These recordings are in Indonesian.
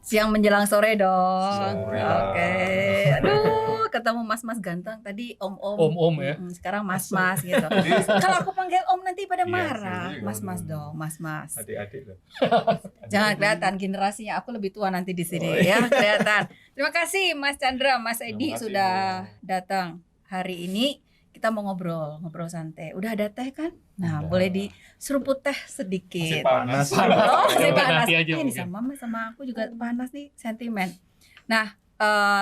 Siang menjelang sore dong. Sore. Oke. Aduh, ketemu mas-mas ganteng. Tadi om-om. Om-om ya. Sekarang mas-mas gitu. Kalau aku panggil om nanti pada marah. Mas-mas dong, mas-mas. Adik-adik loh. Jangan kelihatan generasinya. Aku lebih tua nanti di sini ya, kelihatan. Terima kasih Mas Chandra, Mas Edi Terima kasih, sudah Bu. datang hari ini. Kita mau ngobrol santai. Udah ada teh kan? Nah, Udah. boleh diseruput teh sedikit. Masih panas. Oh, masih panas. Nanti aja Ini mungkin. sama aku juga panas nih, sentimen. Nah,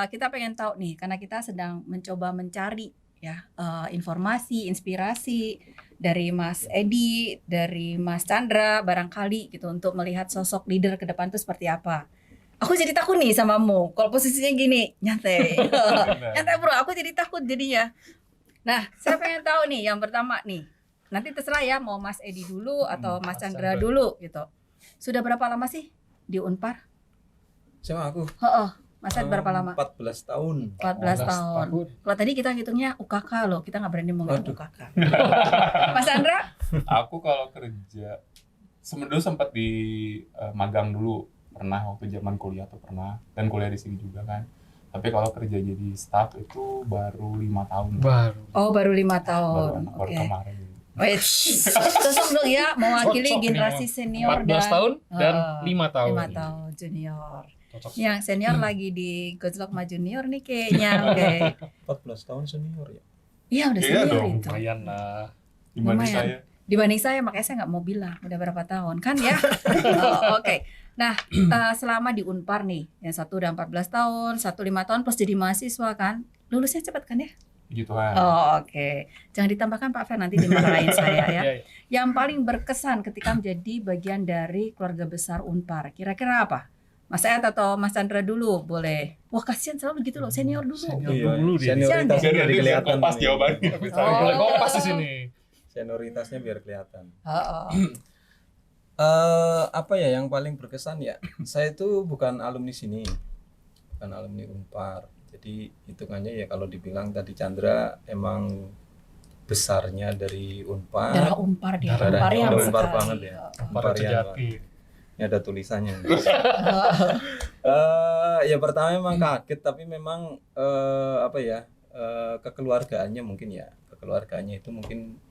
kita pengen tahu nih, karena kita sedang mencoba mencari ya informasi, inspirasi dari Mas Edi, dari Mas Chandra, barangkali gitu untuk melihat sosok leader ke depan itu seperti apa. Aku jadi takut nih samamu. Kalau posisinya gini, nyantai. Nyantai bro, aku jadi takut jadinya. Nah, saya pengen tahu nih, yang pertama nih. Nanti terserah ya, mau Mas Edi dulu atau Mas Chandra dulu gitu. Sudah berapa lama sih di Unpar? Sama aku. Mas Ed berapa lama? 14 tahun. 14 tahun. Kalau tadi kita ngitungnya UKK loh, kita nggak berani ngomong Waduh. UKK. Mas Chandra? Aku kalau kerja dulu sempat di magang dulu, pernah waktu zaman kuliah tuh pernah, dan kuliah di sini juga kan. Tapi kalau kerja jadi staff itu baru 5 tahun. Baru. Oh, baru 5 tahun. Baru Oke. kemarin. Wait, sosok dong ya, mewakili Cocok nih, generasi senior 14 dan tahun dan 5 tahun. 5 tahun junior. Cocok. Yang senior lagi di Gojlok sama junior nih kayaknya. Oke. 14 tahun senior ya. Iya udah Iya senior dong, itu. Lumayan lah. Dibanding Lumayan. saya. Dibanding saya, makanya saya nggak mau bilang udah berapa tahun kan ya. Oke. Nah, selama di Unpar nih, yang satu udah 14 tahun, satu 5 tahun plus jadi mahasiswa kan. Lulusnya cepat kan ya? Gitu kan. Oh, oke. Jangan ditambahkan Pak Fer, nanti dimarahin saya ya. Iya, iya. Yang paling berkesan ketika menjadi bagian dari keluarga besar Unpar, kira-kira apa? Mas Ed atau Mas Chandra dulu boleh. Wah kasihan selalu begitu loh, senior dulu. Senior. dulu dia. Senioritasnya Biar biar nanti biar kelihatan. kompas nih. jawabannya. Oh. Boleh kompas di sini. Senioritasnya biar kelihatan. Oh. Apa ya yang paling berkesan ya? Saya itu bukan alumni sini. Bukan alumni Unpar. Jadi hitungannya ya kalau dibilang tadi Chandra emang besarnya dari Unpar. Darah Unpar dia. Darah Unpar yang Unpar sekali. banget ya. Unpar Unpar yang sejati. ini ada tulisannya. Ya pertama memang kaget tapi memang apa ya kekeluargaannya mungkin ya kekeluargaannya itu mungkin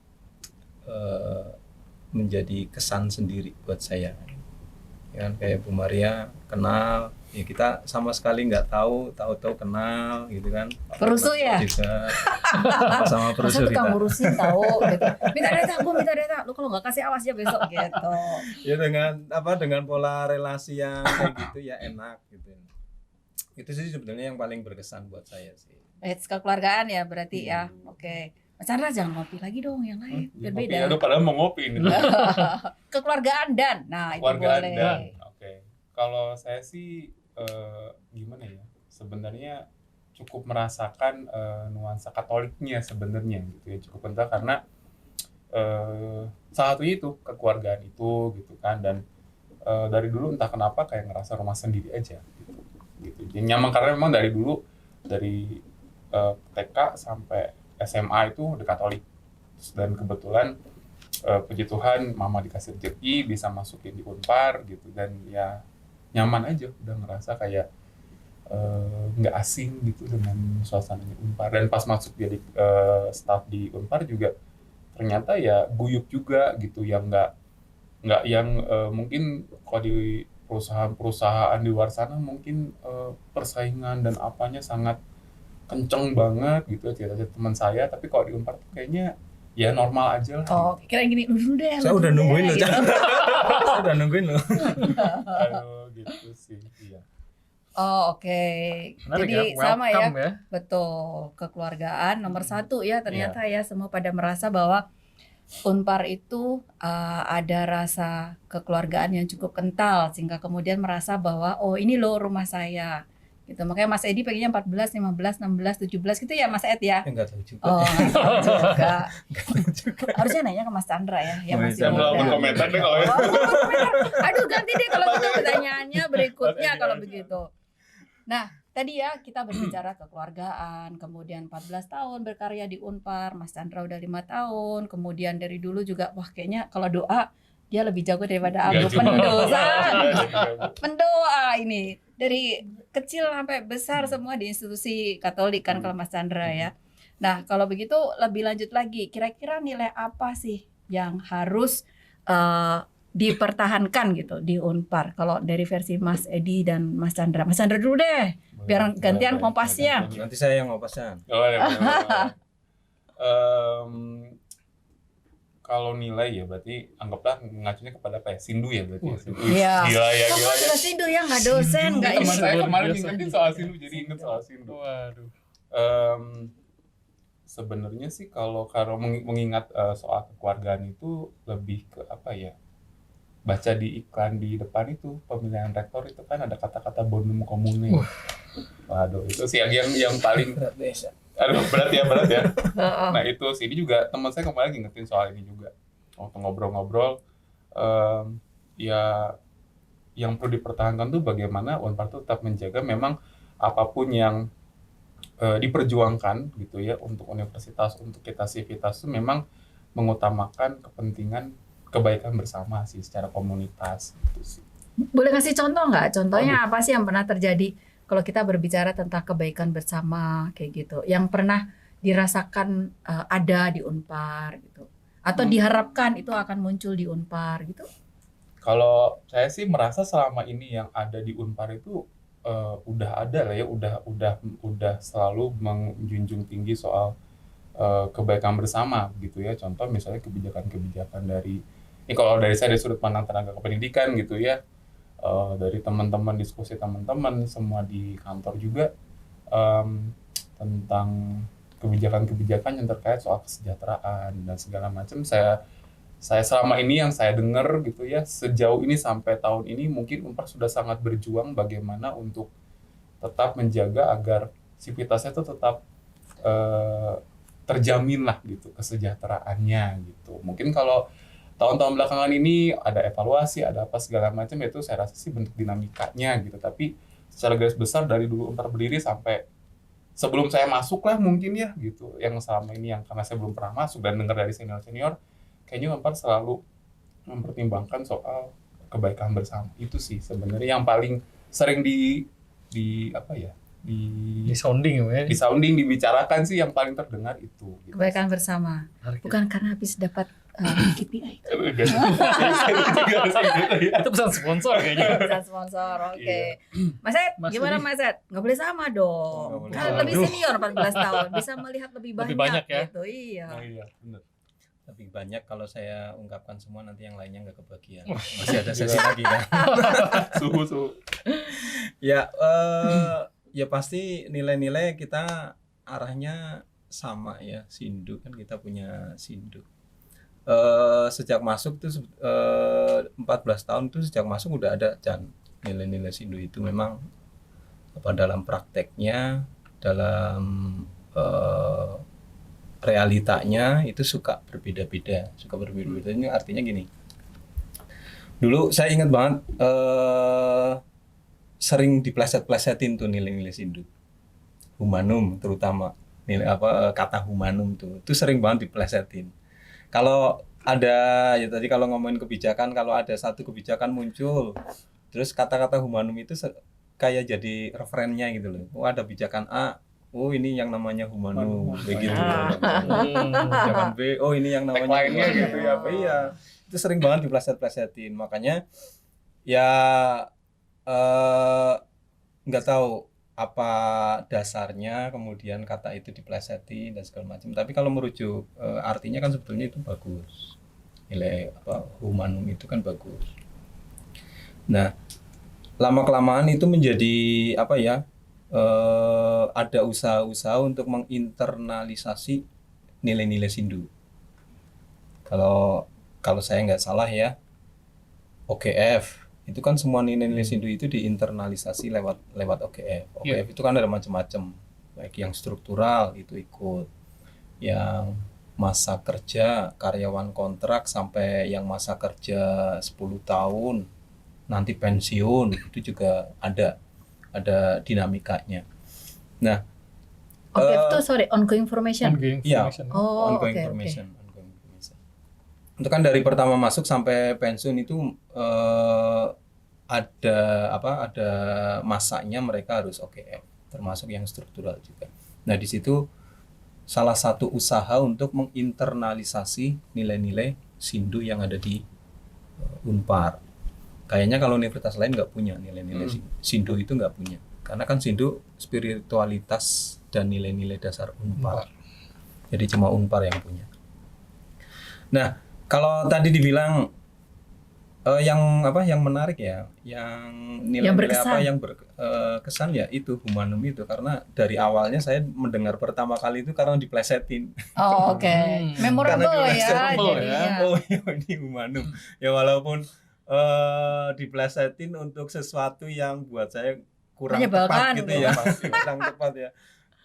menjadi kesan sendiri buat saya ya kan kayak Bu Maria kenal ya kita sama sekali nggak tahu kenal gitu kan Perusuh ya? juga sama Masa perusuh tukang kita ngurusin tahu gitu. Minta data, gue minta data. Lu kalau nggak kasih awas ya besok gitu. ya dengan pola relasi yang kayak gitu ya enak gitu itu sih sebetulnya yang paling berkesan buat saya sih. Kekeluargaan ya berarti ya. Oke. Mas Chandra jangan ngopi lagi dong yang lain biar Ngopi, beda. aduh padahal mau ngopi ini. Kekeluargaan dan nah itu Keluargaan boleh. dan oke. Kalau saya sih gimana ya? Sebenarnya cukup merasakan nuansa Katoliknya sebenarnya gitu ya, cukup kental karena salah satunya itu kekeluargaan itu gitu kan dan dari dulu entah kenapa kayak ngerasa rumah sendiri aja gitu. Jadi nyaman karena memang dari dulu dari TK sampai SMA itu udah Katolik dan kebetulan puji Tuhan mama dikasih rezeki bisa masukin di Unpar gitu dan ya nyaman aja udah ngerasa kayak nggak asing gitu dengan suasananya Unpar dan pas masuk jadi staff di Unpar juga ternyata ya guyup juga gitu yang nggak yang mungkin kalau di perusahaan-perusahaan di luar sana mungkin persaingan dan apanya sangat kenceng banget gitu cerita-cerita teman saya tapi kalau di Unpar tuh kayaknya ya normal aja lah. Oh, kira gini dulu deh. Saya udah nungguin loh, gitu. Saya udah nungguin loh. Aduh, gitu sih. Iya. Oh, oke. Menarik Jadi ya, sama ya. welcome ya. Betul, kekeluargaan nomor satu ya ternyata ya semua pada merasa bahwa Unpar itu ada rasa kekeluargaan yang cukup kental sehingga kemudian merasa bahwa oh ini loh rumah saya gitu. Makanya Mas Edi pengennya 14, 15, 16, 17 gitu ya Mas Ed ya. Enggak tahu juga. Oh, nggak tahu juga. Harusnya nanya ke Mas Chandra ya, yang Oh, masih iya, Jangan lupa muda. komentar deh kalau Oh, aduh ganti deh kalau gitu pertanyaannya berikutnya kalau begitu. Nah, tadi ya kita berbicara kekeluargaan, kemudian 14 tahun berkarya di Unpar, Mas Chandra udah 5 tahun, kemudian dari dulu juga wah kayaknya kalau doa dia lebih jago daripada Nggak aku. cuma- Pendosa, Nggak. pendoa ini dari kecil sampai besar semua di institusi Katolik kan kalau Mas Chandra ya. Nah kalau begitu lebih lanjut lagi, kira-kira nilai apa sih yang harus dipertahankan gitu di Unpar? Kalau dari versi Mas Edi dan Mas Chandra dulu deh, biar gantian kompasnya. Nanti saya yang ngopasan. Oh, ya, boleh. Kalau nilai ya berarti anggaplah ngacunya kepada apa ya? Sindu ya berarti. Ya, Sindu. Iya. Gila ya, Kamu gila ya. juga Sindu ya, nggak dosen, nggak Teman ini. saya kemarin Biasa. ngingetin soal Sindu, jadi inget soal Sindu. Waduh. Sebenarnya sih kalau mengingat soal kekeluargaan itu lebih ke apa ya? Baca di iklan di depan itu pemilihan rektor itu kan ada kata-kata bonum comune. Waduh, itu sih yang paling aduh berat ya. Heeh. Nah itu sih, ini juga teman saya kemarin ngingetin soal ini juga. Waktu ngobrol-ngobrol, ya yang perlu dipertahankan tuh bagaimana Unpar tuh tetap menjaga memang apapun yang diperjuangkan gitu ya untuk universitas, untuk kita sivitas itu memang mengutamakan kepentingan kebaikan bersama sih secara komunitas gitu sih. Boleh kasih contoh nggak? Contohnya apa sih yang pernah terjadi kalau kita berbicara tentang kebaikan bersama kayak gitu? Yang pernah dirasakan ada di Unpar gitu? Atau diharapkan itu akan muncul di Unpar gitu? Kalau saya sih merasa selama ini yang ada di Unpar itu udah ada lah ya, udah selalu menjunjung tinggi soal kebaikan bersama gitu ya. Contoh misalnya kebijakan-kebijakan dari ini kalau dari saya dari sudut pandang tenaga kependidikan gitu ya, dari teman-teman, diskusi teman-teman semua di kantor juga tentang kebijakan-kebijakan yang terkait soal kesejahteraan dan segala macam. Saya selama ini yang saya dengar gitu ya, sejauh ini sampai tahun ini mungkin Unpar sudah sangat berjuang bagaimana untuk tetap menjaga agar sivitasnya itu tetap terjamin lah gitu kesejahteraannya gitu. Mungkin kalau tahun-tahun belakangan ini ada evaluasi, ada apa segala macam, itu saya rasa sih bentuk dinamikanya gitu. Tapi secara garis besar dari dulu Unpar berdiri sampai sebelum saya masuk lah mungkin ya gitu. Yang selama ini yang karena saya belum pernah masuk dan dengar dari senior-senior, kayaknya Unpar selalu mempertimbangkan soal kebaikan bersama. Itu sih sebenarnya yang paling sering di apa ya? Di sounding ya. Di sounding dibicarakan sih yang paling terdengar itu. Gitu. Kebaikan bersama. Bukan karena habis dapat KPI. Itu pesan sponsor kayaknya. Bisa sponsor, oke. Iya. Mas Ed, Mas gimana Edi. Mas Ed? Nggak boleh sama dong. Nggak boleh Kan sama. lebih Aduh. senior 14 tahun, bisa melihat lebih banyak, Lebih banyak ya. gitu. Iya. Oh iya, benar. Lebih banyak kalau saya ungkapkan semua nanti yang lainnya nggak kebagian. Masih ada sesi lagi kan. Suhu. Ya, ya pasti nilai-nilai kita arahnya sama ya. Sindu kan kita punya Sindu. Sejak masuk tuh 14 tahun tuh sejak masuk udah ada Chan. Nilai-nilai Sindu itu memang apa dalam prakteknya, dalam realitanya itu suka berbeda-beda. Ini artinya gini. Dulu saya ingat banget sering dipleset-plesetin tuh nilai-nilai Sindu. Humanum terutama nilai kata humanum tuh. Itu sering banget diplesetin. Kalau ada ya tadi kalau ngomongin kebijakan, kalau ada satu kebijakan muncul terus kata-kata humanum itu kayak jadi referennya gitu loh. Oh ada kebijakan A, oh ini yang namanya humanum begitu. Kebijakan B, oh ini yang namanya Tagline-nya humanum. gitu ya. Iya. Itu sering banget dipleset-plesetin. Makanya ya nggak tahu apa dasarnya kemudian kata itu diplesetin dan segala macam. Tapi kalau merujuk artinya kan sebetulnya itu bagus. Nilai humanum itu kan bagus. Nah, lama-kelamaan itu menjadi apa ya? Ada usaha-usaha untuk menginternalisasi nilai-nilai Sindu. Kalau saya nggak salah ya, OGF itu kan semua nilai-nilai Sindu itu diinternalisasi lewat OGF. OGF itu kan ada macam-macam, baik yang struktural itu ikut, yang masa kerja karyawan kontrak sampai yang masa kerja 10 tahun nanti pensiun itu juga ada dinamikanya. Nah, Oke, itu ongoing information. Ongoing Iya. information. Oh, ongoing oke, information. Itu kan dari pertama masuk sampai pensiun itu ada ada masanya mereka harus OKF, termasuk yang struktural juga. Nah, di situ salah satu usaha untuk menginternalisasi nilai-nilai Sindu yang ada di Unpar. Kayaknya kalau universitas lain nggak punya nilai-nilai Sindu, itu nggak punya. Karena kan Sindu spiritualitas dan nilai-nilai dasar Unpar. Jadi cuma Unpar yang punya. Nah, kalau tadi dibilang yang menarik ya, yang nilai-nilai apa yang berkesan ya itu Humanum itu, karena dari awalnya saya mendengar pertama kali itu karena diplesetin. Oh, oke. Memorable ya jadinya. Oh, ini Humanum. Ya walaupun diplesetin untuk sesuatu yang buat saya kurang tepat gitu ya. Kurang tepat ya.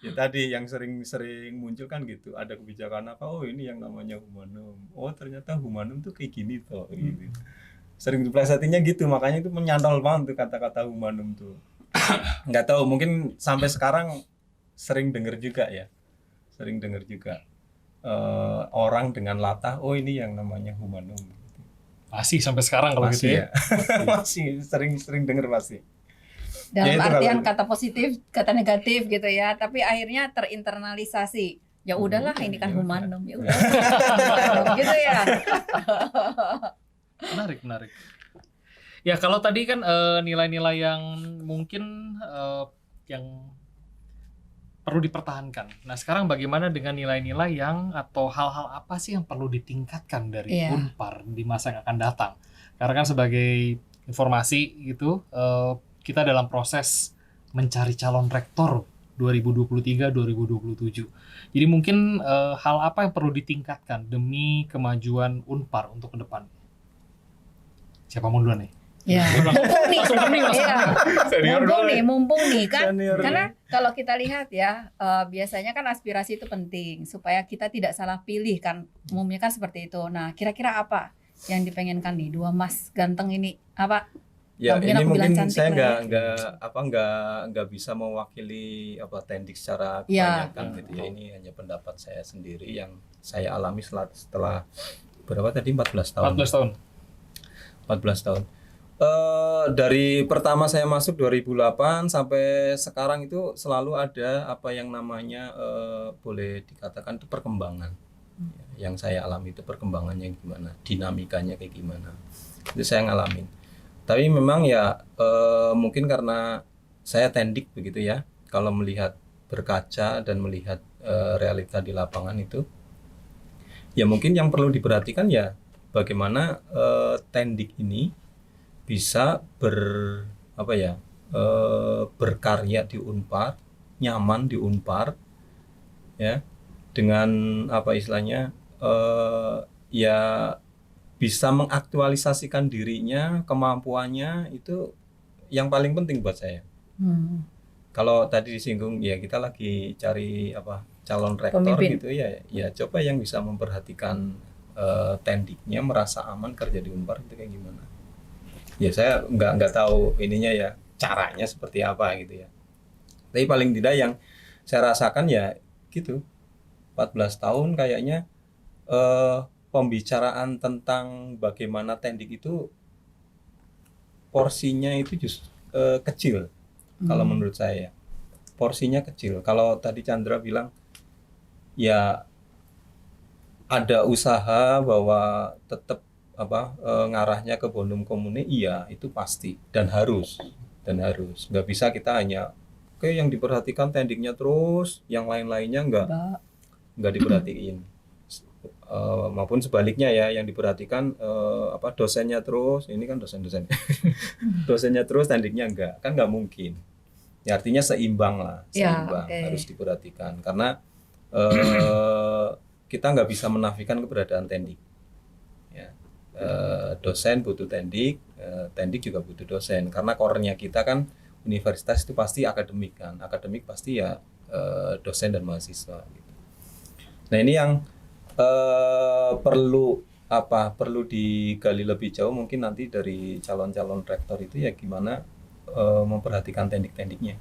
Ya tadi yang sering muncul kan gitu, ada kebijakan apa, oh ini yang namanya Humanum. Oh ternyata Humanum tuh kayak gini toh gitu. Sering diplesetinnya gitu, makanya itu menyantol banget tuh kata-kata Humanum tuh. Nggak tahu, mungkin sampai sekarang sering dengar juga ya. Sering dengar juga orang dengan latah, oh ini yang namanya Humanum. Masih sampai sekarang kalau Masih gitu ya. Masih sering dengar pasti. Dalam Ya, artian kalau kata positif, kata negatif gitu ya, tapi akhirnya terinternalisasi. Ya udahlah, ini kan Humanum, ya udah. Gitu ya. Menarik. Ya kalau tadi kan nilai-nilai yang mungkin yang perlu dipertahankan. Nah sekarang bagaimana dengan nilai-nilai yang atau hal-hal apa sih yang perlu ditingkatkan dari Unpar di masa yang akan datang? Karena kan sebagai informasi gitu, kita dalam proses mencari calon rektor 2023-2027. Jadi mungkin hal apa yang perlu ditingkatkan demi kemajuan Unpar untuk ke depan? Siapa mau duluan nih? Ya. Mumpung nih kan. Senior. Karena kalau kita lihat ya, biasanya kan aspirasi itu penting supaya kita tidak salah pilih kan. Umumnya kan seperti itu. Nah, kira-kira apa yang dipengenkan nih dua mas ganteng ini? Apa? Ya Mungkin ini aku bilang mungkin cantik saya lah nggak bisa mewakili Tendik secara kebanyakan gitu ya. Ini hanya pendapat saya sendiri yang saya alami setelah berapa tadi 14 tahun. 14 tahun. Dari pertama saya masuk 2008 sampai sekarang itu selalu ada apa yang namanya boleh dikatakan itu perkembangan. Yang saya alami itu perkembangannya gimana, dinamikanya kayak gimana. Itu saya ngalamin. Tapi memang ya mungkin karena saya tendik begitu ya, kalau melihat berkaca dan melihat realita di lapangan itu, ya mungkin yang perlu diperhatikan ya bagaimana tendik ini bisa berkarya di Unpar, nyaman di Unpar, ya dengan apa istilahnya ya bisa mengaktualisasikan dirinya, kemampuannya itu yang paling penting buat saya. Kalau tadi disinggung ya kita lagi cari calon rektor pemimpin gitu ya coba yang bisa memperhatikan tendiknya, merasa aman kerja di Unpar itu kayak gimana. Ya saya nggak tahu ininya ya caranya seperti apa gitu ya. Tapi paling tidak yang saya rasakan ya gitu 14 tahun kayaknya pembicaraan tentang bagaimana tendik itu porsinya itu justru kecil. Kalau menurut saya porsinya kecil. Kalau tadi Chandra bilang ya ada usaha bahwa tetap ngarahnya ke bonum komune, iya itu pasti dan harus nggak bisa kita hanya yang diperhatikan tendiknya terus, yang lain-lainnya nggak diperhatiin. Maupun sebaliknya ya, yang diperhatikan dosennya terus, ini kan dosen-dosen dosennya terus, tendiknya kan nggak mungkin ya, artinya seimbang harus diperhatikan karena kita nggak bisa menafikan keberadaan tendik ya. Dosen butuh tendik, tendik juga butuh dosen karena core-nya kita kan universitas itu pasti akademik kan, akademik pasti ya dosen dan mahasiswa gitu. Nah ini yang perlu digali lebih jauh mungkin nanti dari calon-calon rektor itu ya gimana memperhatikan tendik-tendiknya,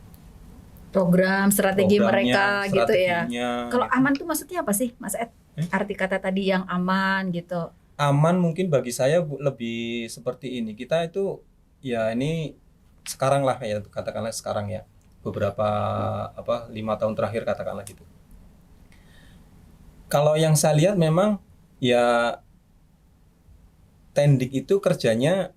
strategi mereka gitu ya. Strateginya Kalau aman tuh maksudnya apa sih Mas Ed? Arti kata tadi yang aman gitu. aman mungkin bagi saya lebih seperti ini. Kita itu ya ini sekarang lah ya, katakanlah sekarang ya, beberapa 5 tahun terakhir katakanlah gitu. Kalau yang saya lihat memang ya Tendik itu kerjanya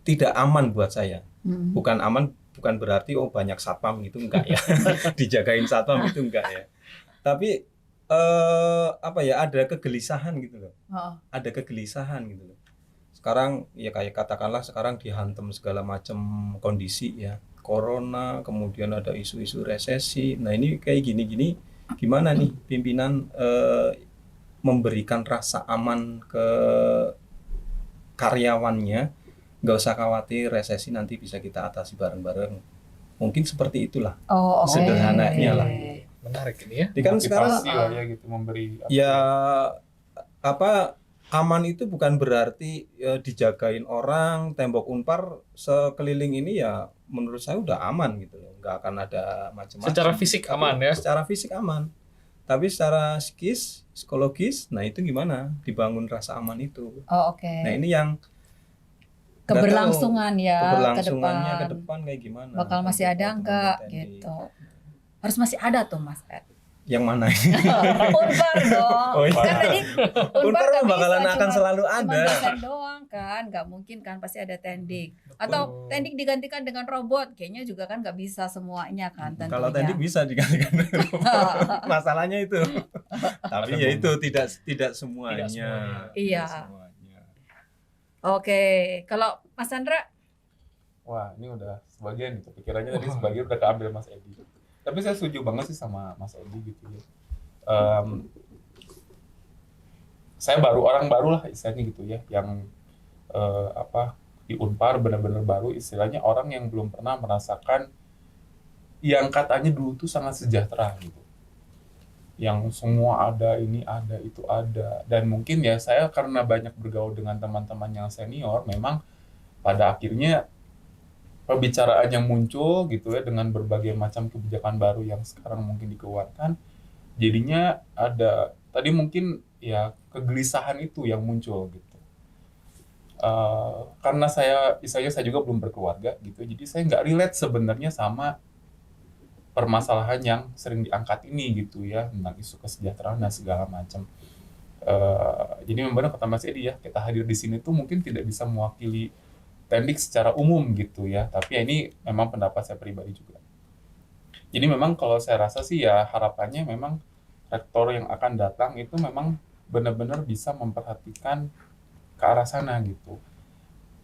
tidak aman buat saya. Bukan aman, bukan berarti banyak satpam gitu, enggak ya. Dijagain satpam itu enggak ya. Tapi ada kegelisahan gitu loh. Ada kegelisahan gitu loh. Sekarang ya kayak katakanlah sekarang dihantam segala macam kondisi ya. Corona, kemudian ada isu-isu resesi. Nah, ini kayak gini-gini gimana nih pimpinan memberikan rasa aman ke karyawannya, nggak usah khawatir resesi nanti bisa kita atasi bareng-bareng. Mungkin seperti itulah. Oh, oke. Sederhananya lah. Menarik ini ya. Jadi kan sekarang Motivasi lah ya gitu, memberi ya aman itu bukan berarti dijagain orang, tembok Unpar sekeliling ini ya menurut saya udah aman gitu loh. Nggak akan ada macam-macam. Secara fisik Tapi aman ya. Secara fisik aman. Tapi secara psikologis, nah itu gimana dibangun rasa aman itu. Oh, oke. Nah ini yang Keberlangsungan ya keberlangsungannya ke ke depan. depan kayak gimana. Bakal masih ada Untuk enggak teman-teman Tendik. gitu. Harus masih ada tuh Mas Ed. Yang mana? Unpar dong. Oh, iya. Kan tadi Unpar nggak bakalan bisa, akan selalu cuma ada. dosen doang kan, nggak mungkin kan, pasti ada Tendik. Atau Tendik digantikan dengan robot, kayaknya juga kan nggak bisa semuanya kan tentunya. Kalau Tendik bisa digantikan dengan robot. Masalahnya itu. Tapi ya itu tidak semuanya. Tidak semuanya. Iya. Tidak semuanya. Oke, kalau Mas Chandra, wah ini udah sebagian gitu, pikirannya tadi sebagian udah keambil Mas Edi. Tapi saya setuju banget sih sama Mas Edi gitu ya. Saya orang baru lah istilahnya gitu ya, yang di Unpar benar-benar baru, istilahnya orang yang belum pernah merasakan yang katanya dulu tuh sangat sejahtera gitu. Yang semua ada, ini ada, itu ada. Dan mungkin ya saya karena banyak bergaul dengan teman-teman yang senior, memang pada akhirnya pembicaraan yang muncul gitu ya dengan berbagai macam kebijakan baru yang sekarang mungkin dikeluarkan, jadinya ada tadi mungkin ya kegelisahan itu yang muncul gitu. Karena saya juga belum berkeluarga gitu, jadi saya nggak relate sebenarnya sama permasalahan yang sering diangkat ini gitu ya, tentang isu kesejahteraan dan segala macam. Jadi memang kata Mas Edi ya, kita hadir di sini tuh mungkin tidak bisa mewakili Tendik secara umum gitu ya, tapi ya ini memang pendapat saya pribadi juga. Jadi memang kalau saya rasa sih ya harapannya memang rektor yang akan datang itu memang benar-benar bisa memperhatikan ke arah sana gitu.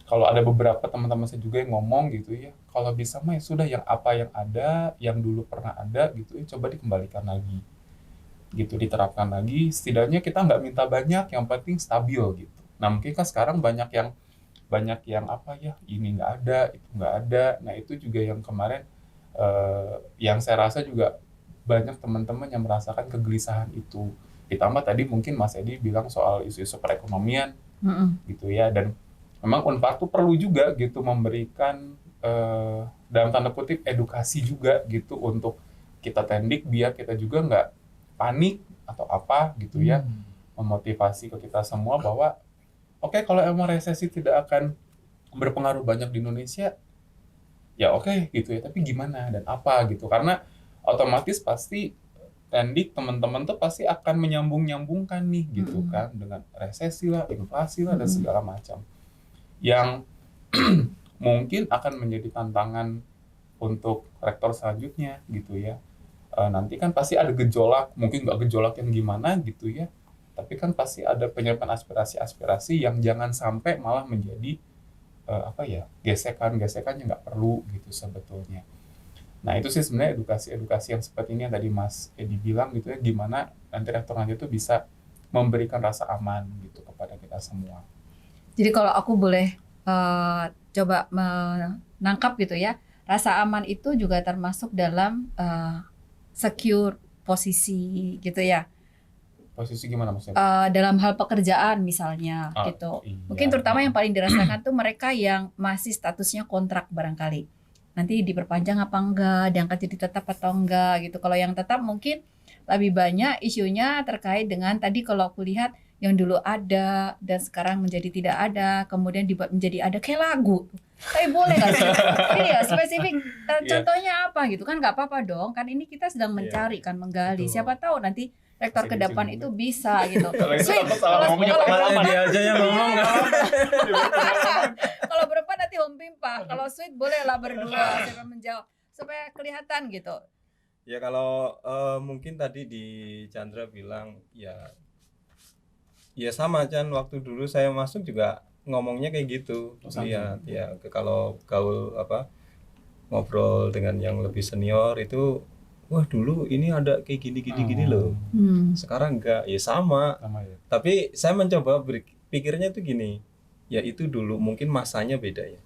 Kalau ada beberapa teman-teman saya juga yang ngomong gitu ya, kalau bisa mah ya sudah yang apa yang ada, yang dulu pernah ada gitu ya, coba dikembalikan lagi gitu, diterapkan lagi. Setidaknya kita nggak minta banyak, yang penting stabil gitu. Nah mungkin kan sekarang banyak yang ini nggak ada, itu nggak ada. Nah itu juga yang kemarin yang saya rasa juga banyak teman-teman yang merasakan kegelisahan itu. Ditambah tadi mungkin Mas Edi bilang soal isu-isu perekonomian gitu ya, dan memang Unpar tuh perlu juga gitu memberikan dalam tanda kutip edukasi juga gitu untuk kita Tendik, biar kita juga nggak panik atau apa gitu ya, memotivasi ke kita semua bahwa oke, kalau emang resesi tidak akan berpengaruh banyak di Indonesia, ya oke gitu ya, tapi gimana dan apa gitu. Karena otomatis pasti Tendik, teman-teman tuh pasti akan menyambung-nyambungkan nih gitu kan, dengan resesi lah, inflasi lah, dan segala macam. Yang mungkin akan menjadi tantangan untuk rektor selanjutnya gitu ya. Nanti kan pasti ada gejolak, mungkin nggak gejolak yang gimana gitu ya, tapi kan pasti ada penyampaian aspirasi-aspirasi yang jangan sampai malah menjadi gesekan-gesekan yang nggak perlu gitu sebetulnya. Nah itu sih sebenarnya edukasi yang seperti ini yang tadi Mas Edi bilang gitu ya, gimana nanti rektor nanti itu bisa memberikan rasa aman gitu kepada kita semua. jadi kalau aku boleh coba menangkap gitu ya, rasa aman itu juga termasuk dalam secure posisi gitu ya. Posisi gimana maksudnya? Dalam hal pekerjaan misalnya gitu. Iya. Mungkin terutama yang paling dirasakan tuh mereka yang masih statusnya kontrak barangkali. Nanti diperpanjang apa enggak, diangkat jadi tetap atau enggak gitu. Kalau yang tetap mungkin lebih banyak isunya terkait dengan tadi kalau aku lihat yang dulu ada dan sekarang menjadi tidak ada, kemudian dibuat menjadi ada kayak lagu. Tapi boleh nggak sih? Ini ya spesifik. Contohnya apa gitu kan? Nggak apa-apa dong. Kan ini kita sedang mencari kan, menggali. Betul. Siapa tahu nanti rektor ke Masih depan kecil itu juga. bisa gitu. Kalau itu Sweet, apa salah kalau- ngomongnya kalau pengalaman. berempat- dia aja yang ngomong. kalau berempat nanti Om Pimpa. Kalau Sweet boleh lah berdua siapa menjawab supaya kelihatan gitu. Ya kalau mungkin tadi di Chandra bilang ya sama Chan, waktu dulu saya masuk juga ngomongnya kayak gitu. Sama. Lihat ya kalau gaul ngobrol dengan yang lebih senior itu, wah dulu ini ada kayak gini loh. Sekarang enggak, ya sama. Sama ya. Tapi saya mencoba pikirnya tuh gini, ya itu dulu mungkin masanya beda ya.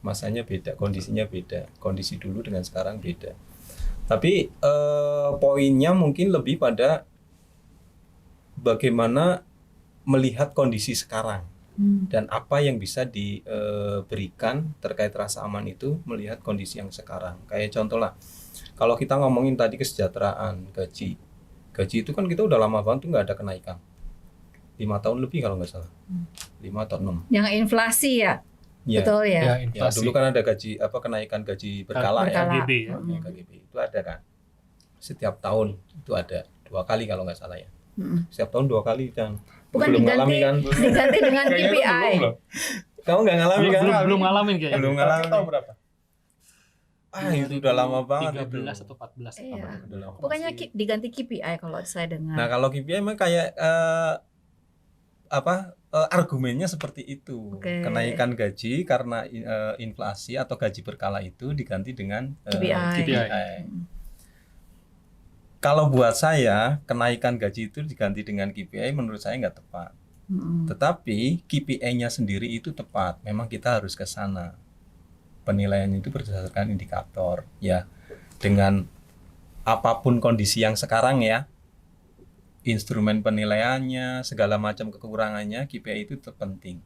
Masanya beda, kondisinya beda. Kondisi dulu dengan sekarang beda. Tapi poinnya mungkin lebih pada bagaimana melihat kondisi sekarang dan apa yang bisa diberikan terkait rasa aman itu melihat kondisi yang sekarang. Kayak contoh lah, kalau kita ngomongin tadi kesejahteraan, gaji itu kan kita udah lama banget tuh nggak ada kenaikan, 5 tahun lebih kalau nggak salah, 5 atau 6. Yang inflasi ya, Ya, betul ya. Ya, ya inflasi. dulu kan ada kenaikan gaji berkala ya. Berkala. KGB ya. Ya, KGB itu ada kan, setiap tahun itu ada 2 kali kalau nggak salah ya, setiap tahun 2 kali kan. Bukan Belum diganti, ngalami kan? diganti dengan Kayaknya KPI. belum loh. Kamu nggak ngalami kan? Belum ngalamin kayaknya. Belum ngalamin. Tahu berapa? Itu udah lama banget 13 itu. atau 14. Iya. Udah lama. Bukannya diganti KPI kalau saya dengar. Nah kalau KPI emang kayak argumennya seperti itu. Oke. Kenaikan gaji karena inflasi atau gaji berkala itu diganti dengan KPI. Kalau buat saya kenaikan gaji itu diganti dengan KPI menurut saya nggak tepat. Tetapi KPI-nya sendiri itu tepat. Memang kita harus ke sana. Penilaian itu berdasarkan indikator ya. Dengan apapun kondisi yang sekarang ya, instrumen penilaiannya, segala macam kekurangannya, KPI itu tetap penting.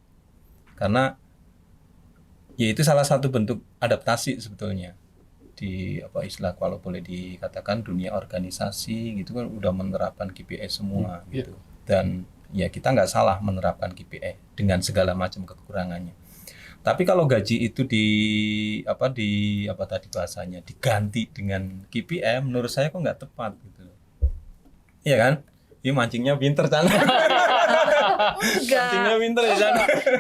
Karena ya itu salah satu bentuk adaptasi sebetulnya di istilah kalau boleh dikatakan dunia organisasi gitu kan udah menerapkan KPI semua gitu. Dan ya kita nggak salah menerapkan KPI dengan segala macam kekurangannya. Tapi kalau gaji itu tadi bahasanya diganti dengan KPI, menurut saya kok nggak tepat gitu. Iya kan? Ini mancingnya pinter Chan. Mancingnya pinter ya Chan.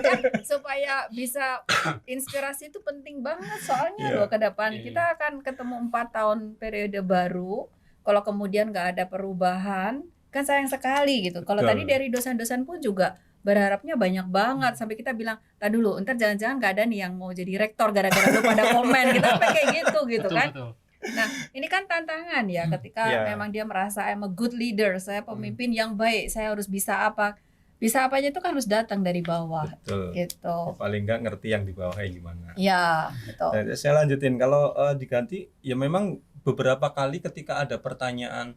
Kan supaya bisa inspirasi itu penting banget soalnya Iya. loh ke depan Iya. kita akan ketemu 4 tahun periode baru. Kalau kemudian nggak ada perubahan kan sayang sekali gitu. Kalau Betul. tadi dari dosen-dosen pun juga berharapnya banyak banget sampai kita bilang, "Tadi dulu, ntar jangan-jangan nggak ada nih yang mau jadi rektor gara-gara lu pada komen." Kita sampai kayak gitu Betul, kan. betul. Nah, ini kan tantangan ya ketika Iya. memang dia merasa I'm a good leader, saya pemimpin yang baik, saya harus bisa apa. Bisa apanya itu kan harus datang dari bawah Betul. gitu. Paling nggak ngerti yang di bawahnya gimana. Ya, betul. Nah, saya lanjutin kalau diganti ya memang beberapa kali ketika ada pertanyaan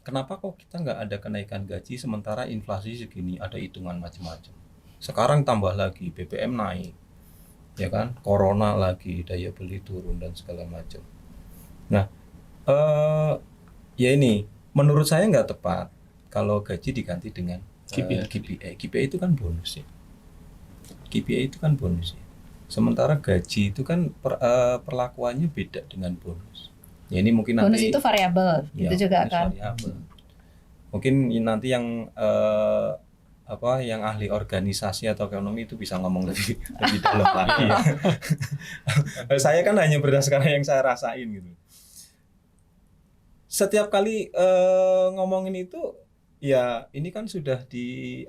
kenapa kok kita nggak ada kenaikan gaji sementara inflasi segini, ada hitungan macam-macam. Sekarang tambah lagi BBM naik, ya kan? Corona lagi, daya beli turun dan segala macam. Nah, ya ini menurut saya nggak tepat kalau gaji diganti dengan KPI. KPI itu kan bonus ya. KPI itu kan bonus ya. Sementara gaji itu kan perlakuannya beda dengan bonus. Ya ini mungkin Bonus nanti itu variabel, ya, itu juga bonus kan. variabel. Mungkin nanti yang yang ahli organisasi atau ekonomi itu bisa ngomong lebih dalam lagi ya. Saya kan hanya berdasarkan yang saya rasain gitu. Setiap kali ngomongin itu ya ini kan sudah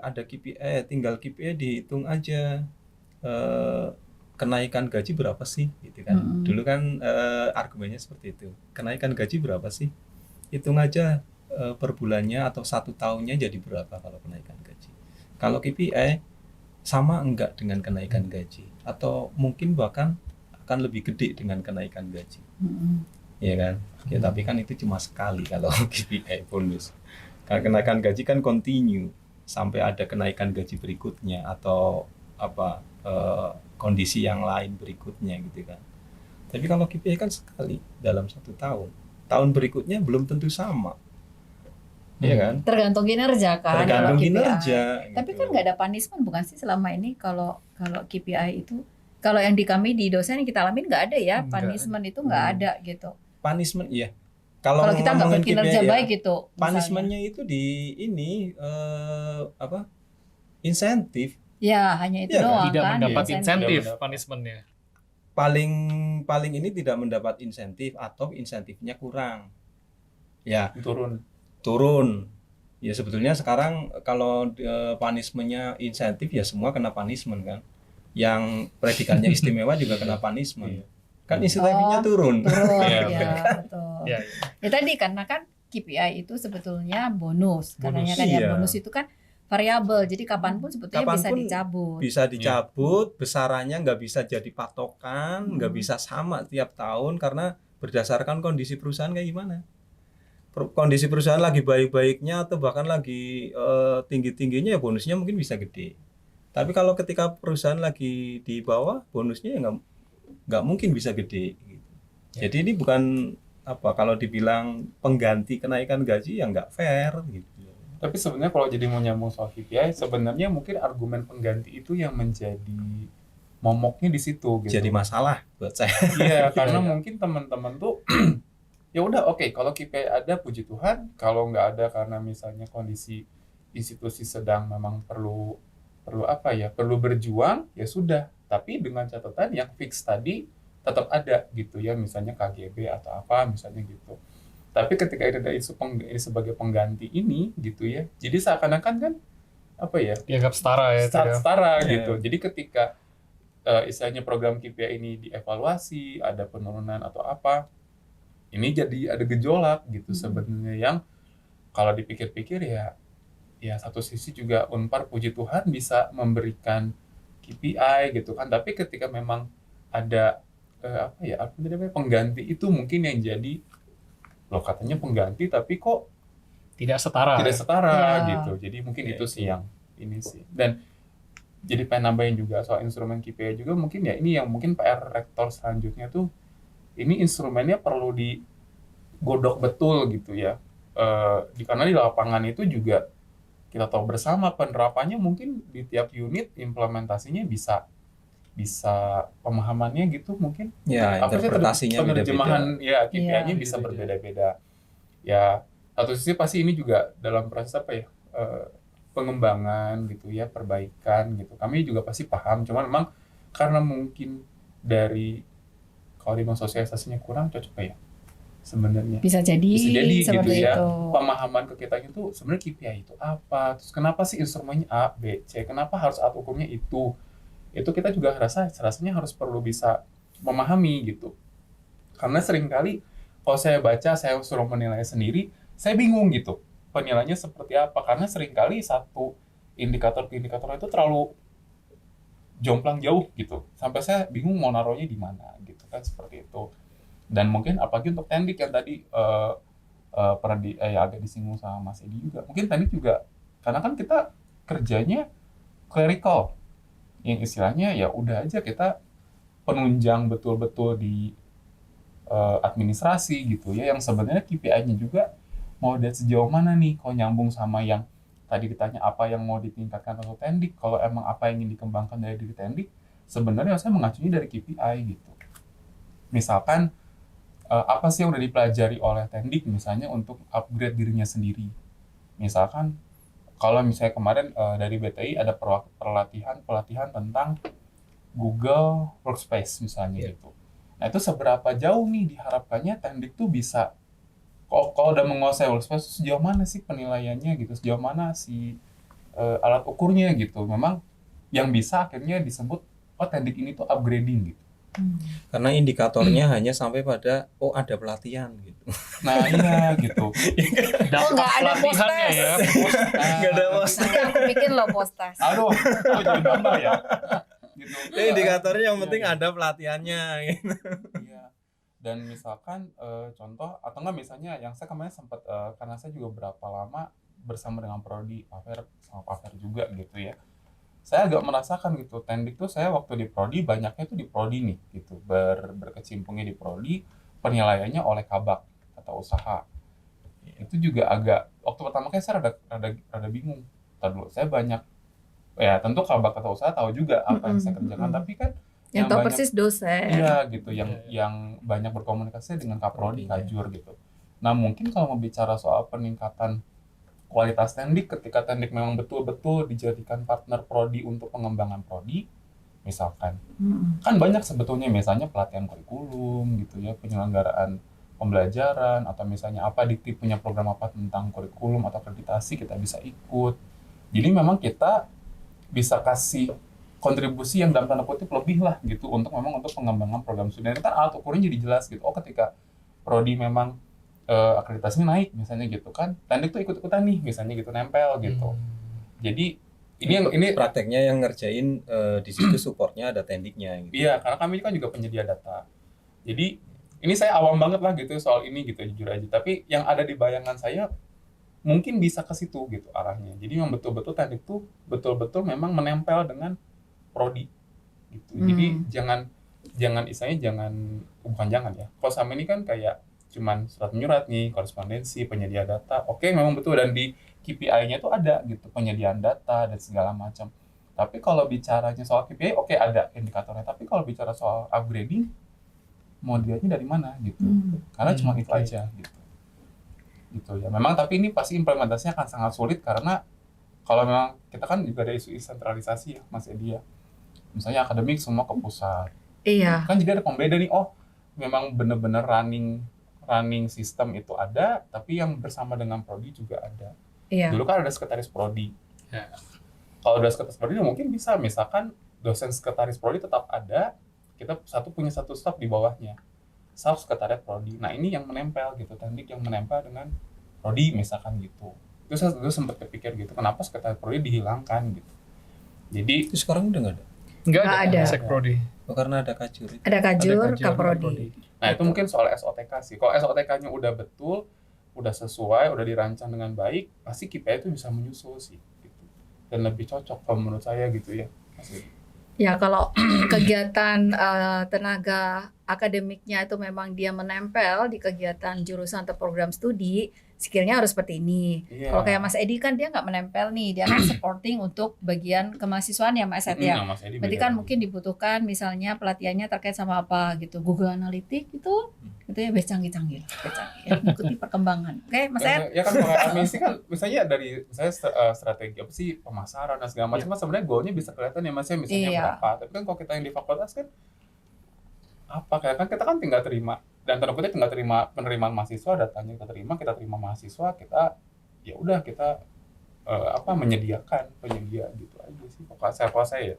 ada KPI, tinggal KPI dihitung aja kenaikan gaji berapa sih gitu kan. Dulu kan argumennya seperti itu. Kenaikan gaji berapa sih? Hitung aja per bulannya atau 1 tahunnya jadi berapa kalau kenaikan gaji. Kalau KPI sama enggak dengan kenaikan gaji atau mungkin bahkan akan lebih gede dengan kenaikan gaji. Iya kan? Ya tapi kan itu cuma sekali kalau KPI bonus. Karena kenaikan gaji kan continue sampai ada kenaikan gaji berikutnya atau kondisi yang lain berikutnya gitu kan. Tapi kalau KPI kan sekali dalam 1 tahun. Tahun berikutnya belum tentu sama. Iya kan? Tergantung kinerja kan. Tergantung kalau KPI. kinerja. Tapi gitu. kan nggak ada punishment bukan sih selama ini kalau KPI itu, kalau yang di kami di dosen yang kita alamin nggak ada ya, Nggak punishment itu nggak Hmm. ada gitu. punishment iya. Kalau kita nggak ngomongin berkinerja KPI ya, baik gitu. misalnya. punishmentnya itu di ini insentif. Ya hanya itu Iya kan? doang Tidak kan. mendapat insentif. insentif Tidak mendapat. punishment-nya. Paling ini tidak mendapat insentif atau insentifnya kurang. Ya, turun. Ya sebetulnya sekarang kalau punishmentnya insentif ya semua kena punishment kan. Yang predikannya istimewa juga kena punishment. Iya. Kan insentifnya turun. Turun, Iya, ya betul. Ya, Ya tadi karena kan KPI itu sebetulnya bonus. Karena kan Iya. ya bonus itu kan variabel. Jadi kapanpun sebetulnya bisa Kapanpun dicabut. Bisa dicabut, besarannya nggak bisa jadi patokan, nggak bisa sama tiap tahun karena berdasarkan kondisi perusahaan kayak gimana. Kondisi perusahaan lagi baik-baiknya atau bahkan lagi tinggi-tingginya ya bonusnya mungkin bisa gede. Tapi kalau ketika perusahaan lagi di bawah, bonusnya ya nggak mungkin bisa gede. Gitu. Jadi ini bukan kalau dibilang pengganti kenaikan gaji ya nggak fair gitu. Tapi sebenarnya kalau jadi mau nyambung soal KPI, sebenarnya mungkin argumen pengganti itu yang menjadi momoknya di situ gitu. Jadi masalah buat saya. Iya, karena mungkin teman-teman tuh ya udah oke, kalau KPI ada puji Tuhan, kalau nggak ada karena misalnya kondisi institusi sedang memang perlu berjuang, ya sudah. Tapi dengan catatan yang fix tadi tetap ada gitu ya, misalnya KGB atau apa misalnya gitu. Tapi ketika ada isu ini sebagai pengganti ini gitu ya, jadi seakan-akan kan dianggap setara ya. itu ya. setara Iya. gitu. Jadi ketika istilahnya program KPI ini dievaluasi, ada penurunan atau apa, ini jadi ada gejolak gitu sebenarnya yang kalau dipikir-pikir ya satu sisi juga Unpar puji Tuhan bisa memberikan KPI gitu kan, tapi ketika memang ada pengganti itu mungkin yang jadi loh katanya pengganti tapi kok Tidak setara. tidak setara Ya. gitu. Jadi mungkin Ya, itu sih yang ini sih. Dan jadi pengen nambahin juga soal instrumen KPI juga mungkin ya ini yang mungkin PR rektor selanjutnya tuh ini instrumennya perlu digodok betul gitu ya. Karena di lapangan itu juga kita tahu bersama penerapannya mungkin di tiap unit implementasinya bisa pemahamannya gitu mungkin Ya, interpretasinya penerjemahan ya KPI-nya Iya. bisa Beda-beda. berbeda-beda. Ya, satu sisi pasti ini juga dalam proses pengembangan gitu ya, perbaikan gitu. Kami juga pasti paham, cuman memang karena mungkin dari kalau di sosialisasinya kurang cocok ya sebenarnya. Bisa jadi Bisa jadi seperti gitu ya. itu. Pemahaman ke kita itu sebenarnya KPI itu apa? Terus kenapa sih instrumennya A, B, C? Kenapa harus alat ukurnya itu? Itu kita juga rasanya harus perlu bisa memahami gitu. Karena seringkali kalau saya baca, saya suruh menilai sendiri, saya bingung gitu. Penilaiannya seperti apa? Karena seringkali satu indikator ke indikator itu terlalu jomplang jauh gitu. Sampai saya bingung mau naruhnya di mana gitu kan seperti itu. Dan mungkin apalagi untuk Tendik yang tadi pernah agak disinggung sama Mas Edi juga. Mungkin Tendik juga karena kan kita kerjanya clerical. Yang istilahnya ya udah aja kita penunjang betul-betul di administrasi gitu ya, yang sebenarnya KPI-nya juga mau lihat sejauh mana nih kalau nyambung sama yang tadi ditanya apa yang mau ditingkatkan atau Tendik. Kalau emang apa yang ingin dikembangkan dari diri Tendik, sebenarnya saya mengacunya dari KPI gitu. Misalkan apa sih yang udah dipelajari oleh Tendik misalnya untuk upgrade dirinya sendiri. Misalkan kalau misalnya kemarin dari BTI ada pelatihan tentang Google Workspace misalnya gitu. Nah itu seberapa jauh nih diharapkannya Tendik tuh bisa kalau udah menguasai Workspace sejauh mana sih penilaiannya gitu, sejauh mana si alat ukurnya gitu. Memang yang bisa akhirnya disebut Tendik ini tuh upgrading gitu. Karena indikatornya hanya sampai pada ada pelatihan gitu. Nah iya gitu. Dampak nggak ada pelatihannya postas. ya. Nggak ada postas. Nanti aku bikin loh postas. Aduh, jangan tambah ya. Gitu. Indikatornya yang penting Iya, ada pelatihannya gitu. iya. Dan misalkan contoh atau enggak misalnya yang saya kemarin sempat karena saya juga berapa lama bersama dengan Prodi Pak Fer sama Pak Fer juga gitu ya. Saya agak merasakan gitu Tendik tuh saya waktu di Prodi banyaknya tuh di Prodi nih gitu berkecimpungnya di Prodi, penilaiannya oleh kabak atau usaha. Itu juga agak waktu pertama kali saya rada bingung. Ntar dulu, saya banyak, ya tentu kalau bakat usaha tahu juga apa yang saya kerjakan, tapi kan Yang tahu banyak, persis dosen. iya gitu, yang banyak berkomunikasi dengan Kaprodi, Kajur gitu. Nah mungkin kalau mau bicara soal peningkatan kualitas Tendik, ketika Tendik memang betul-betul dijadikan partner Prodi untuk pengembangan Prodi, misalkan, kan banyak sebetulnya misalnya pelatihan kurikulum gitu ya, penyelenggaraan pembelajaran, atau misalnya apa Dikti punya program apa tentang kurikulum atau akreditasi, kita bisa ikut. Jadi memang kita bisa kasih kontribusi yang dalam tanda kutip lebih lah gitu untuk pengembangan program studi. Dan kan alat ukurnya jadi jelas gitu. Oh ketika Prodi memang akreditasinya naik misalnya gitu kan, Tendik tuh ikut-ikutan nih misalnya gitu, nempel gitu. Jadi ini prakteknya yang ngerjain di situ, supportnya ada Tendiknya gitu. iya, karena kami kan juga penyedia data. Jadi ini saya awam banget lah gitu soal ini gitu, jujur aja. Tapi yang ada di bayangan saya mungkin bisa ke situ gitu arahnya. Jadi memang betul-betul Tendik tuh betul-betul memang menempel dengan Prodi gitu. Jadi bukan jangan ya. Kalau sama ini kan kayak cuman surat menyurat nih, korespondensi, penyedia data. Oke, memang betul, dan di KPI-nya tuh ada gitu, penyediaan data dan segala macam. Tapi kalau bicaranya soal KPI, oke ada indikatornya. Tapi kalau bicara soal upgrading, mau dilihatnya dari mana gitu. Karena cuma itu aja gitu. Gitu ya. Memang tapi ini pasti implementasinya akan sangat sulit, karena kalau memang kita kan juga ada isu sentralisasi ya, Mas Edi ya. Misalnya akademik semua ke pusat. Iya. Kan jadi ada pembeda nih, oh memang benar-benar running sistem itu ada, tapi yang bersama dengan Prodi juga ada. Iya. Dulu kan ada sekretaris Prodi. Ya. Kalau ada sekretaris Prodi mungkin bisa, misalkan dosen sekretaris Prodi tetap ada, kita punya satu staf di bawahnya, staf sekretariat Prodi. Nah ini yang menempel gitu, Tendik yang menempel dengan Prodi misalkan gitu. Itu saya dulu sempat kepikir gitu, kenapa sekretariat Prodi dihilangkan gitu. Jadi Itu sekarang udah nggak ada. Nggak Nggak ada ada. Sekprodi. Oh, karena ada Kajur itu. Ada Kajur, Kajur, Kaprodi. nah itu mungkin soal SOTK sih. Kalau SOTK-nya udah betul, udah sesuai, udah dirancang dengan baik, pasti KPI itu bisa menyusul sih gitu. Dan lebih cocok kalau menurut saya gitu ya. Ya kalau kegiatan tenaga akademiknya itu memang dia menempel di kegiatan jurusan atau program studi, skillnya harus seperti ini. Iya. Kalau kayak Mas Edi kan dia nggak menempel nih, dia kan supporting untuk bagian kemahasiswaan ya Mas Edi ya. Nah, Mas Edi Berarti beda kan lagi. mungkin dibutuhkan misalnya pelatihannya terkait sama apa gitu, Google Analytics gitu ya best canggih-canggih lah, best canggih ya, mengikuti perkembangan. Oke, Mas Ed. Ya kan kalau admisi kan misalnya dari misalnya strategi apa sih pemasaran dan segala macam kan sebenarnya goalnya bisa kelihatan ya Mas ya, misalnya Iya. berapa. Tapi kan kalau kita yang di fakultas kan apa kayak kan kita kan tinggal terima, dan tanda kutip tinggal terima penerimaan mahasiswa, datanya kita terima mahasiswa, kita ya udah kita menyediakan penyedia gitu aja sih. Kalau saya ya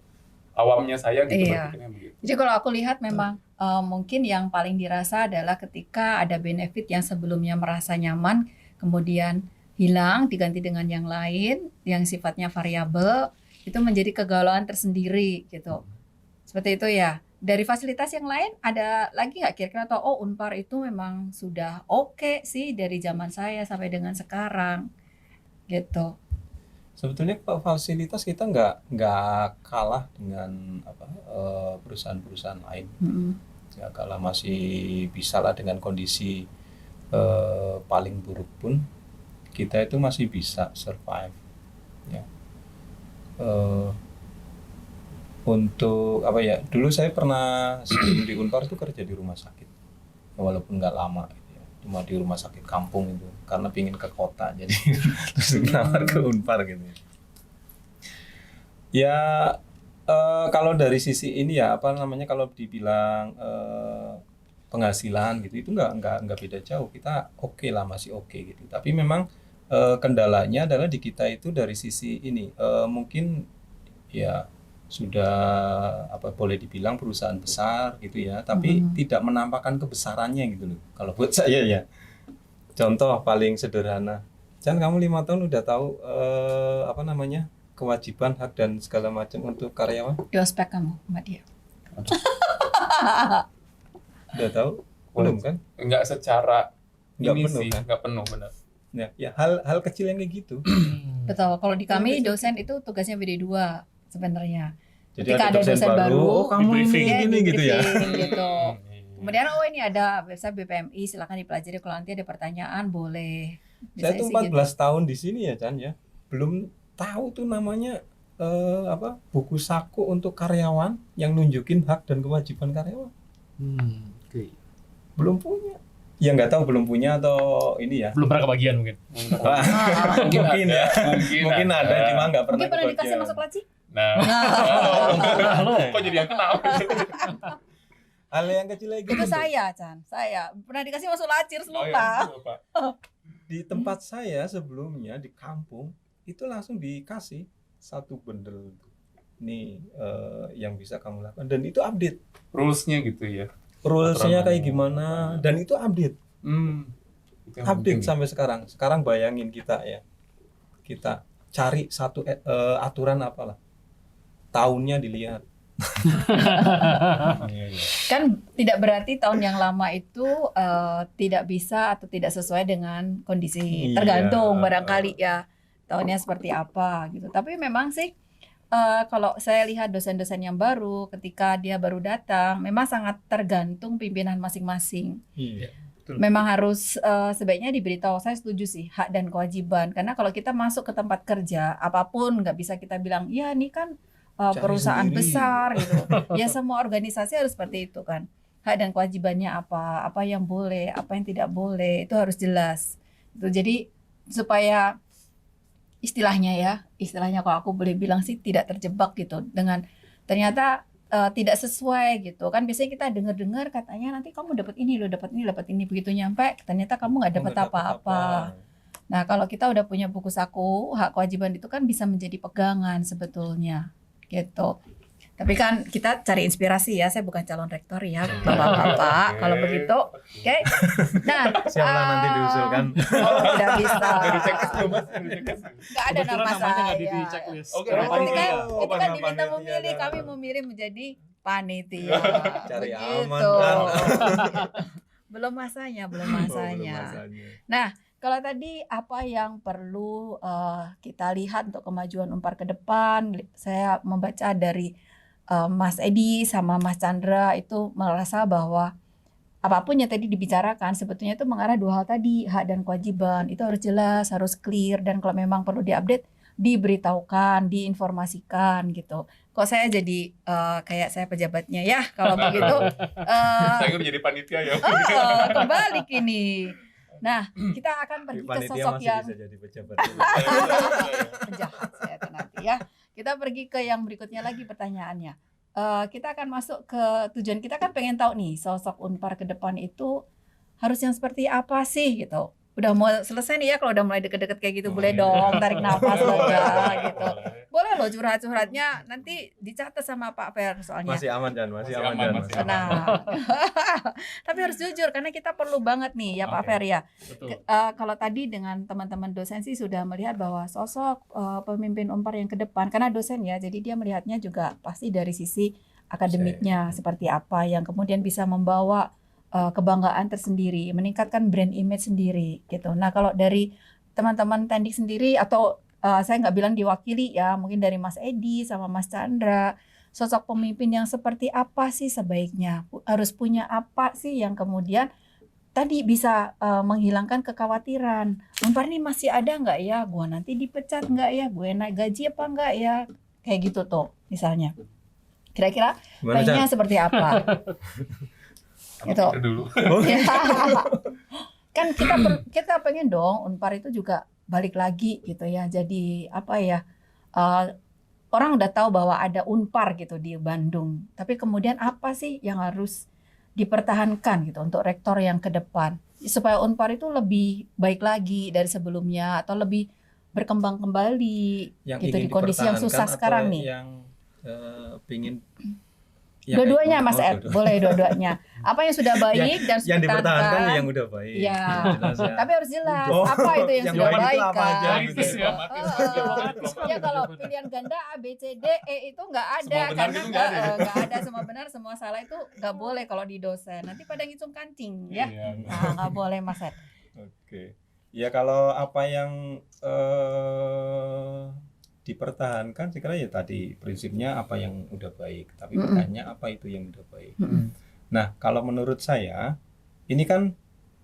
awamnya saya gitu Iya. berpikirnya begitu. Jadi kalau aku lihat memang mungkin yang paling dirasa adalah ketika ada benefit yang sebelumnya merasa nyaman, kemudian hilang diganti dengan yang lain yang sifatnya variabel, itu menjadi kegalauan tersendiri gitu. Seperti itu ya. Dari fasilitas yang lain ada lagi nggak kira-kira, atau oh Unpar itu memang sudah oke sih dari zaman saya sampai dengan sekarang gitu. Sebetulnya fasilitas kita nggak kalah dengan perusahaan-perusahaan lain. Nggak kalah, masih bisa lah dengan kondisi paling buruk pun kita itu masih bisa survive. Ya. Untuk apa ya? Dulu saya pernah sebelum di Unpar itu kerja di rumah sakit, walaupun nggak lama. Cuma di rumah sakit kampung itu karena pingin ke kota, jadi terus nawar ke Unpar gitu ya. Kalau dari sisi ini ya kalau dibilang penghasilan gitu, itu nggak beda jauh, kita oke lah, masih oke gitu. Tapi memang kendalanya adalah di kita itu dari sisi ini, mungkin ya sudah boleh dibilang perusahaan besar gitu ya, tapi tidak menampakkan kebesarannya gitu loh kalau buat saya ya. Contoh paling sederhana, Chan, kamu 5 tahun udah tahu kewajiban, hak dan segala macam untuk karyawan? Di ospek kamu Mbak Dia. Udah tahu? Belum kan? Enggak secara Nggak ini penuh, sih, kan? enggak penuh benar. Ya hal kecil yang kayak gitu. Betul. Kalau di kami dosen itu tugasnya beda 2 sebenarnya. Jadi Ketika ada dosen baru, oh kamu di-briefing. ini gitu ya. Gitu. Kemudian ini ada website BPMI, silakan dipelajari, kalau nanti ada pertanyaan boleh Saya Biasanya tuh sih 14 gitu. tahun di sini ya Chan ya. Belum tahu tuh namanya buku saku untuk karyawan yang nunjukin hak dan kewajiban karyawan. Oke. Belum punya. Ya nggak tahu belum punya atau ini ya. Belum pernah kebagian mungkin. Wah, mungkin ya. Mungkin Mungkin ada cuma nggak pernah Mungkin pernah dikasih kebagian. masuk laci? Nah, kok jadi yang kenal? Hal yang kecil lagi Itu gitu. saya, Chan. Saya pernah dikasih masuk laci, terus Oh, lupa. ya, lupa. Di tempat saya sebelumnya di kampung itu langsung dikasih satu bundle nih yang bisa kamu lakukan dan itu update Rules-nya gitu ya. rulesnya Aturan kayak gimana dan itu update Itu yang penting. sampai sekarang bayangin kita ya kita cari satu aturan apalah tahunnya dilihat. Iya, iya. Kan tidak berarti tahun yang lama itu tidak bisa atau tidak sesuai dengan kondisi. Iya. Tergantung barangkali ya tahunnya seperti apa gitu. Tapi memang sih kalau saya lihat dosen-dosen yang baru ketika dia baru datang memang sangat tergantung pimpinan masing-masing. Iya. Betul. Memang harus sebaiknya diberitahu. Saya setuju sih hak dan kewajiban karena kalau kita masuk ke tempat kerja apapun nggak bisa kita bilang ya ini kan Cari perusahaan sendiri. besar gitu. Ya semua organisasi harus seperti itu kan. Hak dan kewajibannya apa yang boleh, apa yang tidak boleh itu harus jelas. Itu jadi supaya istilahnya kalau aku boleh bilang sih tidak terjebak gitu dengan ternyata tidak sesuai gitu kan. Biasanya kita dengar katanya nanti kamu dapat ini loh, dapat ini, begitu nyampe ternyata kamu nggak dapat apa-apa. Nah kalau kita udah punya buku saku hak kewajiban itu kan bisa menjadi pegangan sebetulnya gitu. Tapi kan kita cari inspirasi ya. Saya bukan calon rektor ya, bapak-bapak. Oke. Kalau begitu, oke. Nah, Siaplah nanti diusulkan. Oh, tidak bisa. Dari checklist belum, Mas? Dari checklist. Nggak ada Kebetulan nama namanya nggak saya. di checklist. Oke, Karena Itu panitia. kan, Oh, itu kan panitia, diminta panitia, memilih, kan. kami memilih menjadi panitia. Cari Begitu. aman kan. Belum masanya. Oh, belum masanya. Nah, Kalau tadi apa yang perlu kita lihat untuk kemajuan Unpar ke depan, saya membaca dari Mas Edi sama Mas Chandra itu merasa bahwa apapun yang tadi dibicarakan sebetulnya itu mengarah dua hal tadi, hak dan kewajiban. Itu harus jelas, harus clear, dan kalau memang perlu diupdate, diberitahukan, diinformasikan gitu. Kok saya jadi kayak saya pejabatnya ya kalau begitu. Saya ingin menjadi panitia ya. Kebalik ini. Nah, kita akan pergi ke panitia sosok masih yang bisa jadi pejabat. penjahat saya itu nanti ya. Kita pergi ke yang berikutnya lagi pertanyaannya. Kita akan masuk ke tujuan kita kan pengen tahu nih sosok Unpar ke depan itu harus yang seperti apa sih gitu. Udah mau selesai nih ya kalau udah mulai deket-deket kayak gitu boleh dong tarik nafas lega gitu. Boleh loh curhat-curhatnya nanti dicatat sama Pak Fer soalnya. Masih aman Jan, Masih aman aman, Jan. masih Masih aman. aman. Nah, tapi harus jujur karena kita perlu banget nih ya Pak Oke. Fer ya. Betul. Kalau tadi dengan teman-teman dosen sih sudah melihat bahwa sosok pemimpin Unpar yang ke depan karena dosen ya, jadi dia melihatnya juga pasti dari sisi akademiknya seperti apa yang kemudian bisa membawa kebanggaan tersendiri, meningkatkan brand image sendiri gitu. Nah kalau dari teman-teman Tendik sendiri atau saya nggak bilang diwakili ya, mungkin dari Mas Edi sama Mas Chandra, sosok pemimpin yang seperti apa sih sebaiknya? Harus punya apa sih yang kemudian tadi bisa menghilangkan kekhawatiran. Unpar ini masih ada nggak ya? Gua nanti dipecat nggak ya? Gue naik gaji apa nggak ya? Kayak gitu tuh misalnya. Kira-kira Gimana pengennya Jan? seperti apa? Aku Gitu. pikir dulu. Ya. Kan kita pengen dong Unpar itu juga balik lagi gitu ya. Jadi apa ya? Orang udah tahu bahwa ada Unpar gitu di Bandung. Tapi kemudian apa sih yang harus dipertahankan gitu untuk rektor yang ke depan supaya Unpar itu lebih baik lagi dari sebelumnya atau lebih berkembang kembali Yang gitu ingin di kondisi yang susah dipertahankan sekarang atau nih. yang pingin Dua-duanya Mas Ed, Ed, boleh dua-duanya. Apa yang sudah baik dan yang dipertahankan dipertahankan. yang udah baik. Iya. Jelas ya. Tapi harus jelas Oh, apa itu yang yang sudah baik itu baik apa aja kan. gitu ya. Ya kalau pilihan ganda A, B, C, D, E itu nggak ada Semua benar karena gitu nggak ada. nggak ada semua benar semua salah itu nggak boleh kalau di dosen. Nanti pada ngitung kancing ya. Iya. Nah, nggak boleh Mas Ed. Oke. Ya kalau apa yang dipertahankan saya kira ya tadi prinsipnya apa yang udah baik, tapi pertanyaannya apa itu yang udah baik. Nah, kalau menurut saya ini kan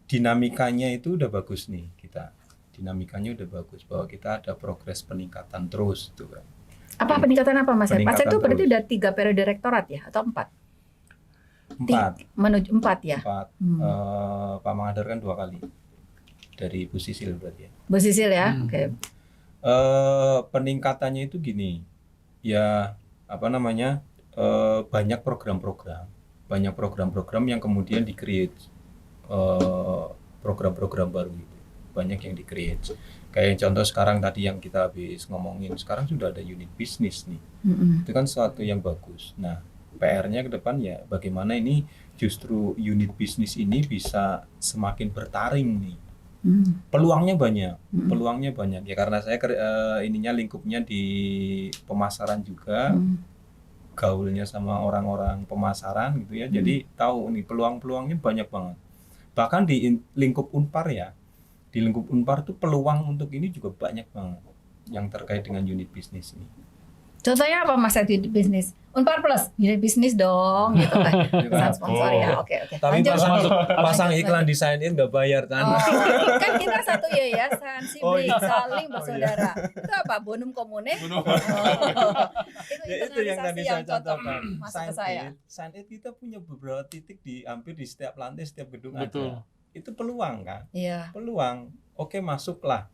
dinamikanya itu udah bagus nih kita. dinamikanya udah bagus, bahwa kita ada progres peningkatan terus tuh kan. Apa peningkatan apa Mas? Mas Peningkatan itu berarti terus. udah 3 periode rektorat ya atau 4? 4 Menuju 4 ya. 4 Pak Mangadar kan 2 kali dari Bu Sisil berarti ya. Bu Sisil ya. Hmm. Oke. Peningkatannya itu gini, ya apa namanya, banyak program-program yang kemudian di-create, program-program baru itu banyak yang di-create. Kayak contoh sekarang tadi yang kita habis ngomongin, sekarang sudah ada unit bisnis nih. Mm-mm. Itu kan sesuatu yang bagus. Nah, PR-nya ke depan ya bagaimana ini justru unit bisnis ini bisa semakin bertaring nih. Peluangnya banyak, ya karena saya ininya lingkupnya di pemasaran juga, gaulnya sama orang-orang pemasaran gitu ya. Jadi tahu nih peluang-peluangnya banyak banget. Bahkan di lingkup Unpar ya, di lingkup Unpar tuh peluang untuk ini juga banyak banget yang terkait dengan unit bisnis ini. Contohnya apa Mas unit bisnis? Unpar Plus, unit bisnis dong gitu kan. Pesan sponsor ya. Oke. Tapi Lanjut. pasang iklan di sign in nggak bayar kan? Oh, kan kita satu yayasan sibling, saling bersaudara. Itu apa? Bonum komune? Bunuh. Itu yang tadi saya contoh contohkan. masuk ke saya. Sign in kita punya beberapa titik di hampir di setiap lantai, setiap gedung Betul. ada. Itu peluang kan? Iya. Peluang. Oke, masuklah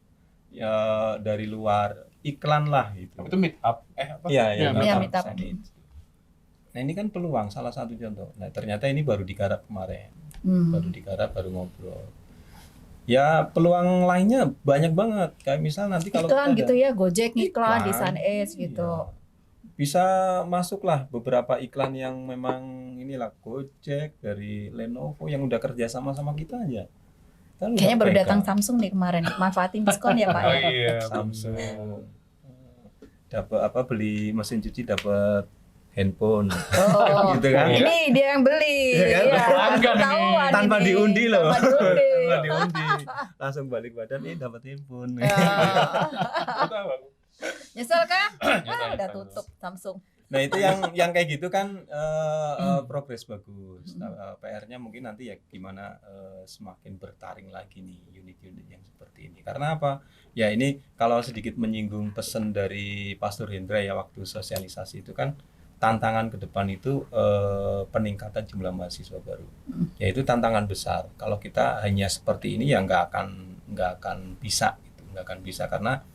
ya dari luar, iklan lah gitu. Itu meet up apa? Iya, Iya, meet up. sign in. Nah, ini kan peluang, salah satu contoh. Nah, ternyata ini baru digarap kemarin. Baru ngobrol. Ya, peluang lainnya banyak banget. Kayak misal nanti kalau Iklan kita gitu ada ya, Gojek iklan di iklan, Sun Edge gitu. iya. Bisa masuklah beberapa iklan yang memang inilah Gojek dari Lenovo yang udah kerja sama kita aja. Kan Kayaknya udah baru pegang. datang Samsung nih kemarin. Manfaatin diskon ya Pak. Oh ya? iya. Samsung. Dapat apa, beli mesin cuci dapat handphone. Oh, Gitu kan? ini dia yang beli. Iya kan? Iya, Pelanggan ini. ketahuan Tanpa ini. diundi loh. Tanpa diundi. Tanpa diundi. Langsung balik badan dapat handphone. Ya. Itu apa? Nyesel kan? Nyesel, Udah nyesel. tutup Samsung. Nah, itu yang kayak gitu kan progres bagus. Nah, PR-nya mungkin nanti ya gimana semakin bertaring lagi nih unit-unit yang seperti ini. Karena apa? Ya ini kalau sedikit menyinggung pesan dari Pastor Hendra ya waktu sosialisasi itu kan tantangan ke depan itu peningkatan jumlah mahasiswa baru. Ya itu tantangan besar. Kalau kita hanya seperti ini ya nggak akan bisa gitu. Nggak akan bisa karena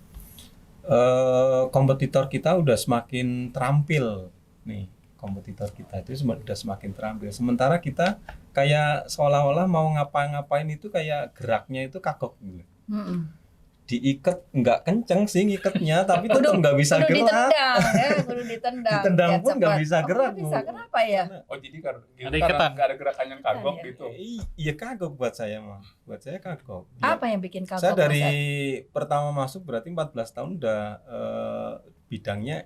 kompetitor kita udah semakin terampil nih. Kompetitor kita itu udah semakin terampil. Sementara kita kayak seolah-olah mau ngapa-ngapain itu kayak geraknya itu kagok gitu. Diikat nggak kenceng sih ngikatnya, tapi tetap nggak bisa Kudu gerak. ditendang ya, kudu ditendang. Ditendang biar pun nggak cepat. bisa Oh, gerak, nggak bisa. Bu. Kenapa ya? Oh jadi karena Ada ikatan. nggak ada gerakan yang kagok Iya. gitu. Iya kagok buat saya mah. Buat saya kagok. Ya, Apa yang bikin kagok? saya Mas dari Ed? pertama masuk berarti 14 tahun udah bidangnya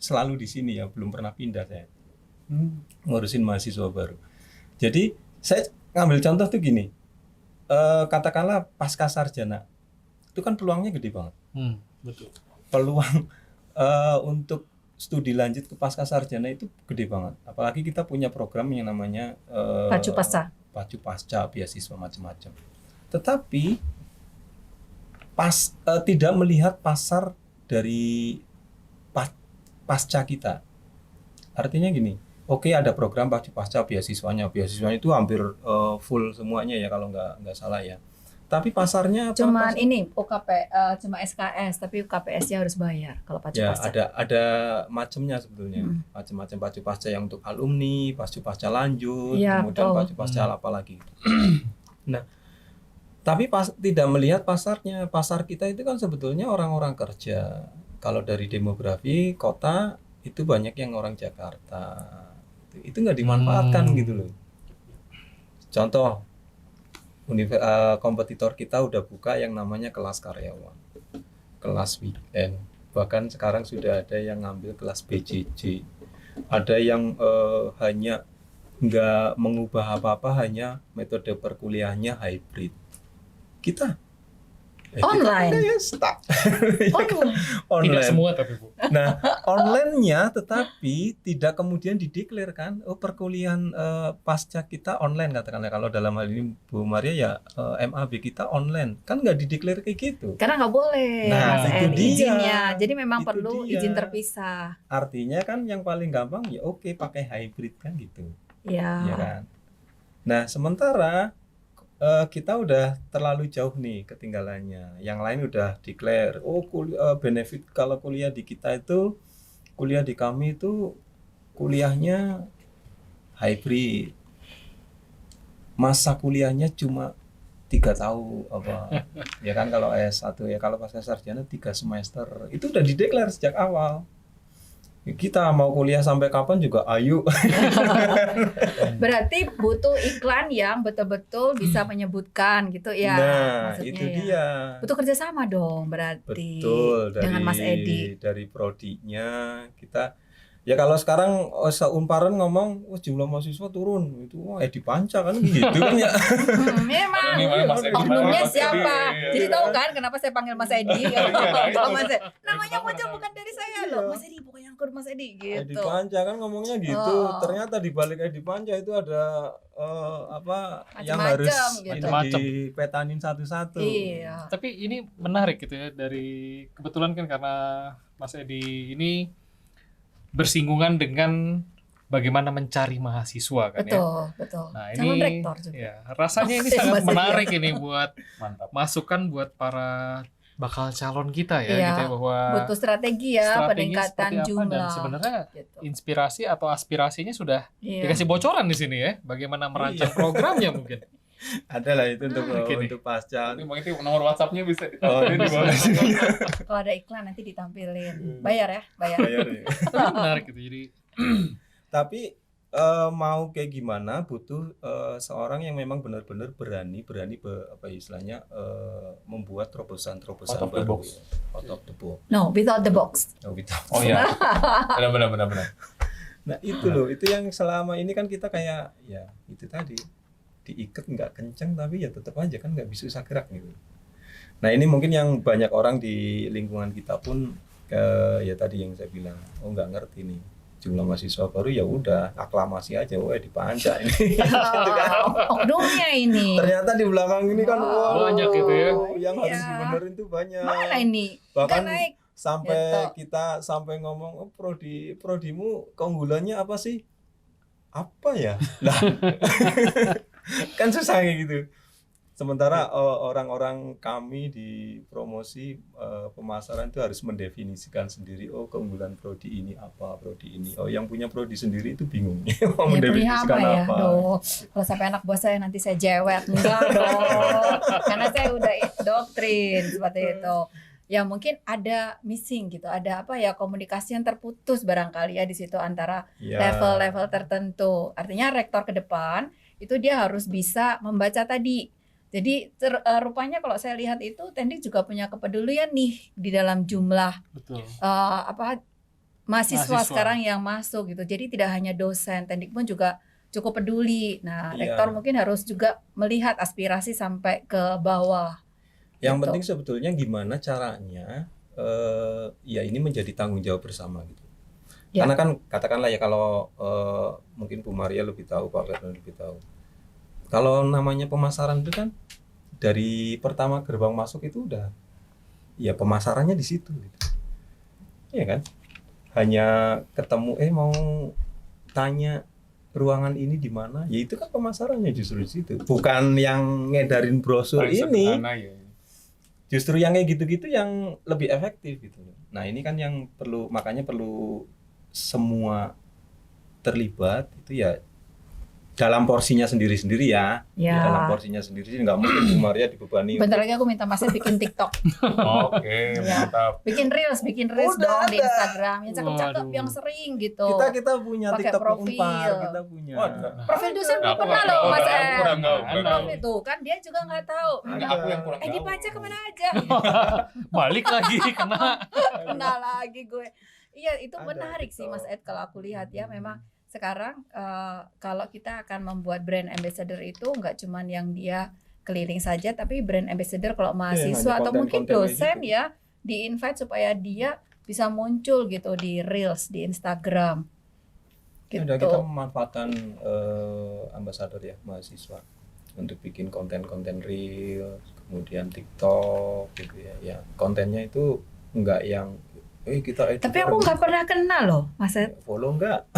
selalu di sini ya, belum pernah pindah saya. Ngurusin mahasiswa baru. Jadi saya ngambil contoh tuh gini. Katakanlah pasca sarjana. Itu kan peluangnya gede banget. Betul. Peluang untuk studi lanjut ke pasca sarjana itu gede banget. Apalagi kita punya program yang namanya Pacu pasca. Pacu pasca, beasiswa macam-macam. Tetapi tidak melihat pasar dari pasca kita. Artinya gini, oke ada program Pacu pasca beasiswanya itu hampir full semuanya ya kalau nggak salah ya. Tapi pasarnya apa? Cuman ini UKP cuma SKS tapi UKPS-nya harus bayar kalau Pacu Ya pasca. ada macamnya sebetulnya, macam-macam Pacu pasca yang untuk alumni, Pacu pasca lanjut, Iya, kemudian betul. Pacu pasca apa lagi. Nah, tapi tidak melihat pasarnya. Pasar kita itu kan sebetulnya orang-orang kerja. Kalau dari demografi kota itu banyak yang orang Jakarta. Itu nggak dimanfaatkan gitu loh. Contoh, kompetitor kita udah buka yang namanya kelas karyawan, kelas weekend, bahkan sekarang sudah ada yang ngambil kelas BJJ, ada yang hanya nggak mengubah apa-apa, hanya metode perkuliahannya hybrid. Kita Online. Ya stuck. Online. Tidak Online. semua tapi Bu. Nah, online-nya tetapi tidak kemudian dideklar kan, oh perkuliahan pasca kita online katakanlah, kalau dalam hal ini Bu Maria ya MAB kita online, kan nggak dideklar kayak gitu. Karena nggak boleh Nah, Mas itu Ed, dia. izinnya. Jadi memang Itu perlu dia. izin terpisah. Artinya kan yang paling gampang ya oke pakai hybrid kan gitu, Ya. ya kan. Nah, sementara kita udah terlalu jauh nih ketinggalannya. Yang lain udah declare, oh benefit kalau kuliah di kita itu, kuliah di kami itu kuliahnya hybrid. Masa kuliahnya cuma 3 tahun apa. Ya kan kalau S1 ya, kalau pasca sarjana 3 semester. Itu udah dideklar sejak awal. Kita mau kuliah sampai kapan juga ayo. Berarti butuh iklan yang betul-betul bisa menyebutkan gitu ya. Nah, maksudnya itu ya. dia. Butuh kerjasama dong berarti. Betul, dengan Mas Edi. dari prodinya kita ya, kalau sekarang seunparan ngomong jumlah mahasiswa turun itu Edi Panca kan gitu kan ya. Memang. Ini mana Mas Edi, Oknumnya mana Mas Edi? siapa? Iya, Jadi iya. tahu kan kenapa saya panggil Mas Edi? Kalau Mas Edi, namanya muncul bukan dari saya loh. Iya. Mas Edi bukan yang Mas Edi Edi gitu. Panca kan ngomongnya gitu. Oh. Ternyata di balik Edi Panca itu ada yang harus Macam-macam gitu. Macam-macam. dipetanin satu-satu. Iya. Tapi ini menarik gitu ya, dari kebetulan kan karena Mas Edi ini bersinggungan dengan bagaimana mencari mahasiswa kan ya. Betul, betul. Nah, Calon ini rektor juga. ya, rasanya ini Oke, sangat Mas Edi. menarik ini buat Mantap. masukan buat para bakal calon kita ya, Iya, gitu ya, bahwa Butuh strategi ya, strategi peningkatan seperti apa, jumlah. dan sebenarnya gitu. inspirasi atau aspirasinya sudah Iya. dikasih bocoran di sini ya, bagaimana merancang programnya mungkin. Ada lah itu untuk Oke nih. untuk pasca. Nanti mungkin nomor WhatsApp-nya bisa Oh, ditampilin di bisa. bawah. Kalau ada iklan nanti ditampilin. Bayar ya, bayar. Bayar ya. Tapi menarik gitu. Jadi Tapi mau kayak gimana butuh seorang yang memang benar-benar berani apa istilahnya membuat terobosan-terobosan Out of the baru box. ya. Out of the box. No, without the box. Oh, gitu. Oh iya. Benar. Nah itu loh, itu yang selama ini kan kita kayak ya itu tadi diikat nggak kenceng tapi ya tetap aja kan nggak bisa gerak gitu. Nah ini mungkin yang banyak orang di lingkungan kita pun ya tadi yang saya bilang, oh nggak ngerti nih jumlah mahasiswa baru, ya udah aklamasi aja, Edi Panca ini. Oknumnya ini. Ternyata di belakang ini kan wow, Banyak gitu ya. yang harus Iya. dibenerin tuh banyak. Mana ini? Bahkan Nggak naik. sampai Gitu. kita ngomong, oh prodimu keunggulannya apa sih? Apa ya? Lah. Kan susah kayak gitu. Sementara orang-orang kami di promosi pemasaran itu harus mendefinisikan sendiri, oh keunggulan prodi ini apa, prodi ini. Oh yang punya prodi sendiri itu bingung mau Ya, mendefinisikan perihal apa. Duh, kalau sampai anak buah saya nanti saya jewet. Enggak dong. Karena saya udah doktrin seperti itu. Ya mungkin ada missing gitu, ada apa ya, komunikasi yang terputus barangkali ya di situ antara Ya. level-level tertentu. Artinya rektor ke depan itu dia harus bisa membaca tadi. Jadi rupanya kalau saya lihat itu Tendik juga punya kepedulian nih di dalam jumlah betul. mahasiswa Mahasiswa. sekarang yang masuk gitu. Jadi tidak hanya dosen, Tendik pun juga cukup peduli. Nah, Iya. rektor mungkin harus juga melihat aspirasi sampai ke bawah. Yang Gitu. penting sebetulnya gimana caranya ya ini menjadi tanggung jawab bersama gitu. Ya. Karena kan katakanlah ya kalau mungkin Bu Maria lebih tahu, Pak Fernando lebih tahu. Kalau namanya pemasaran itu kan dari pertama gerbang masuk itu udah ya pemasarannya di situ gitu. Iya kan? Hanya ketemu mau tanya ruangan ini di mana? Ya itu kan pemasarannya justru di situ. Bukan yang ngedarin brosur Paling ini. sederhana ya. Justru yang kayak gitu-gitu yang lebih efektif gitu. Nah ini kan yang makanya perlu semua terlibat itu ya dalam porsinya sendiri-sendiri ya. Ya. Dalam porsinya sendiri, nggak mungkin Bu Maria dibebani. Bentar lagi aku minta Mas Ed bikin TikTok, Oke, Ya. mantap. bikin reels Udah dong di ada. Instagram yang cakep-cakep, Waduh. yang sering gitu. Kita punya Pakai TikTok profil. Unpar, kita punya. Oh, ada. Profil dosen belum Aku pernah nggak loh tahu, Mas aku Ed. kurang tahu. Profil itu kan dia juga nggak tahu. Enggak, aku yang kurang Edi tahu. Panca kemana aja? Balik lagi kena. Kena lagi gue. Iya, itu Ada menarik sih TikTok. Mas Ed kalau aku lihat ya, memang sekarang kalau kita akan membuat brand ambassador itu nggak cuman yang dia keliling saja, tapi brand ambassador kalau mahasiswa hanya atau mungkin konten-konten dosen gitu. ya di-invite supaya dia bisa muncul gitu di Reels, di Instagram. Gitu. Ada kita memanfaatkan ambasador ya mahasiswa untuk bikin konten-konten real, kemudian TikTok gitu ya. Ya kontennya itu enggak yang kita itu Tapi aku nggak pernah kenal loh, Mas Ed. follow enggak?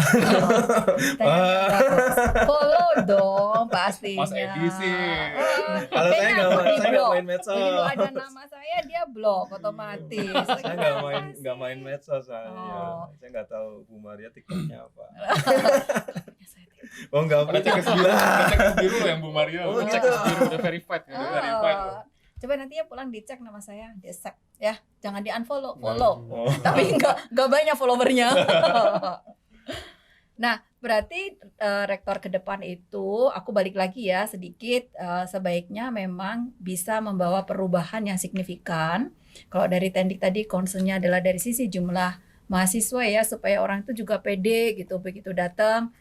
Follow dong pastinya. Mas Edi sih. Kalau saya Kayaknya nggak aku di saya nggak blok. main medsos. Begitu ada nama saya dia blok otomatis. Saya nggak main medsos soalnya. Oh. Saya nggak tahu Bu Maria TikToknya apa. Oh. Oh nggak Udah cek punya. udah cek biru yang Bu Maria. Oh, Cek gitu. biru udah verified gitu. verified loh. Coba nanti ya pulang dicek nama saya, dicek ya. Jangan di-unfollow, follow. Oh. Tapi nggak banyak followernya. Nah, berarti rektor ke depan itu aku balik lagi ya sedikit, sebaiknya memang bisa membawa perubahan yang signifikan. Kalau dari Tendik tadi concernnya adalah dari sisi jumlah mahasiswa ya, supaya orang itu juga pede gitu begitu datang.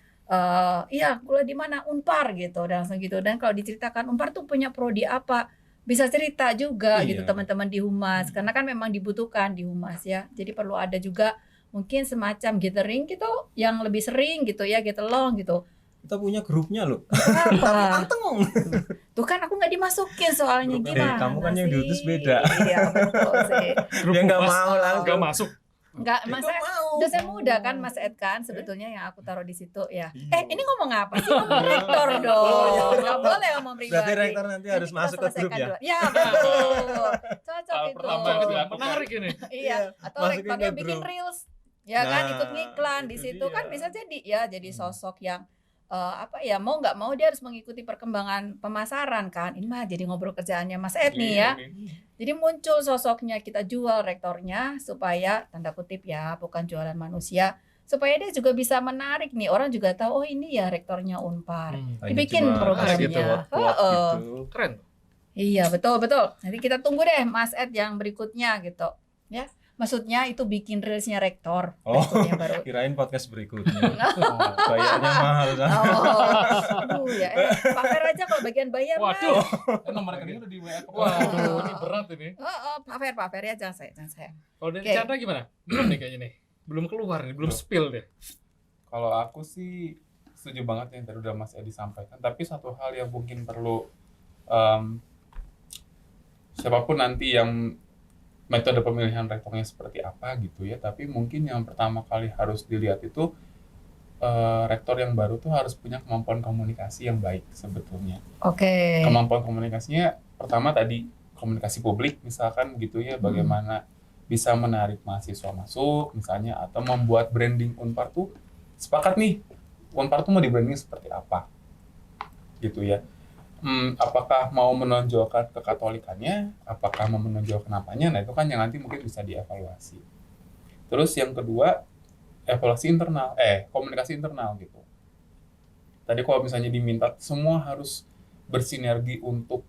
Iya, kuliah di mana? Unpar gitu, dan langsung gitu. Dan kalau diceritakan Unpar tuh punya prodi apa, bisa cerita juga gitu Iya. teman-teman di humas, karena kan memang dibutuhkan di humas ya. Jadi perlu ada juga mungkin semacam gathering gitu yang lebih sering gitu ya, get along gitu. Kita punya grupnya loh. Kenapa? Anteng. Tuh kan aku nggak dimasukin soalnya Grupnya. gimana Kamu kan yang sih? diutus beda. Iya betul sih. Grup Dia nggak humas mau langsung. nggak masuk. Nggak, Mas Ed, mau. dosen muda kan Mas Ed kan sebetulnya yang aku taruh di situ ya. Iya. Ini ngomong apa sih? Ngomong rektor dong. Nggak boleh ngomong pribadi. Berarti rektor nanti harus Kita masuk ke grup selesaikan ya. dulu. Ya betul. Cocok Hal itu. pertama yang dilakukan. Menarik ini. Iya, atau masukin rektornya ke bikin grup. reels. Ya kan Nah, ikut ngiklan di itu situ kan dia. bisa jadi ya jadi sosok yang apa ya mau nggak mau dia harus mengikuti perkembangan pemasaran kan. Ini mah jadi ngobrol kerjaannya Mas Ed nih ya. Jadi muncul sosoknya, kita jual rektornya supaya tanda kutip ya, bukan jualan manusia, supaya dia juga bisa menarik nih, orang juga tahu oh ini ya rektornya Unpar. Hanya Dibikin cuma programnya. ada gitu, quote-quote Heeh. gitu. Keren. Iya betul betul. Nanti kita tunggu deh Mas Ed yang berikutnya gitu, ya. Maksudnya itu bikin reelsnya rektor, Oh. rektornya baru. Kirain podcast berikutnya. Bayarnya mahal kan. Oh, ya. Pak Fer aja kalau bagian bayar mah. Waduh. Nomor rekeningnya udah di WA ke Waduh, ini berat ini. Pak Fer ya jangan saya. Kalau dari Oke. Chandra gimana? Belum nih kayaknya nih. Belum keluar nih, belum spill deh. Kalau aku sih setuju banget yang tadi udah Mas Edi sampaikan. Tapi satu hal yang mungkin perlu siapapun nanti yang metode pemilihan rektornya seperti apa gitu ya. Tapi mungkin yang pertama kali harus dilihat itu rektor yang baru tuh harus punya kemampuan komunikasi yang baik sebetulnya. Oke. Kemampuan komunikasinya pertama tadi komunikasi publik misalkan gitu ya, bagaimana bisa menarik mahasiswa masuk misalnya, atau membuat branding Unpar tuh sepakat nih Unpar tuh mau di branding seperti apa gitu ya. Apakah mau menonjolkan kekatolikannya, apakah mau menonjolkan apanya, nah itu kan yang nanti mungkin bisa dievaluasi. Terus yang kedua, evaluasi internal, komunikasi internal gitu. Tadi kalau misalnya diminta semua harus bersinergi untuk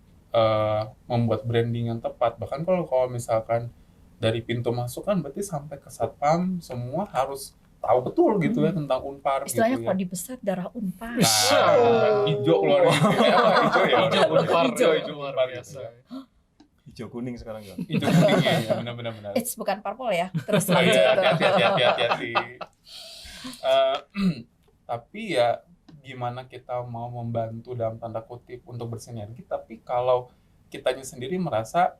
membuat branding yang tepat. Bahkan kalau misalkan dari pintu masuk kan berarti sampai ke satpam semua harus tahu betul gitu ya tentang Unpar Istilahnya gitu ya. kalau dibesar darah Unpar. Nah, hijau keluar gitu ya. Hijau ya. Hijau Unpar, Hijau luar Unpar biasa. gitu ya. Hijau kuning sekarang kan. Hijau kuningnya ya, benar-benar. It's bukan parpol ya. Terus Oh lanjut. iya, hati-hati. Tapi ya gimana kita mau membantu dalam tanda kutip untuk bersinergi, tapi kalau kitanya sendiri merasa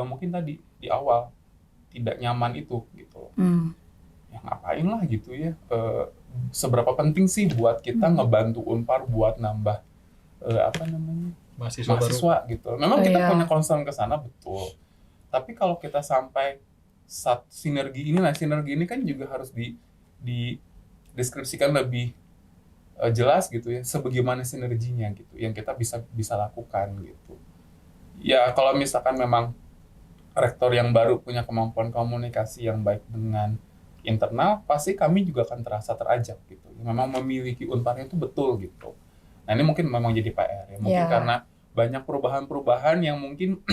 mungkin tadi di awal tidak nyaman itu gitu. Ya ngapain lah gitu ya. Seberapa penting sih buat kita ngebantu Unpar buat nambah mahasiswa gitu. Memang kita Iya. punya concern ke sana betul. Tapi kalau kita sampai sinergi ini kan juga harus dideskripsikan lebih jelas gitu ya, sebagaimana sinerginya gitu yang kita bisa lakukan gitu. Ya kalau misalkan memang rektor yang baru punya kemampuan komunikasi yang baik dengan internal, pasti kami juga akan terasa terajak gitu. Memang memiliki Unparnya itu betul gitu. Nah ini mungkin memang jadi PR ya, mungkin Ya. karena banyak perubahan-perubahan yang mungkin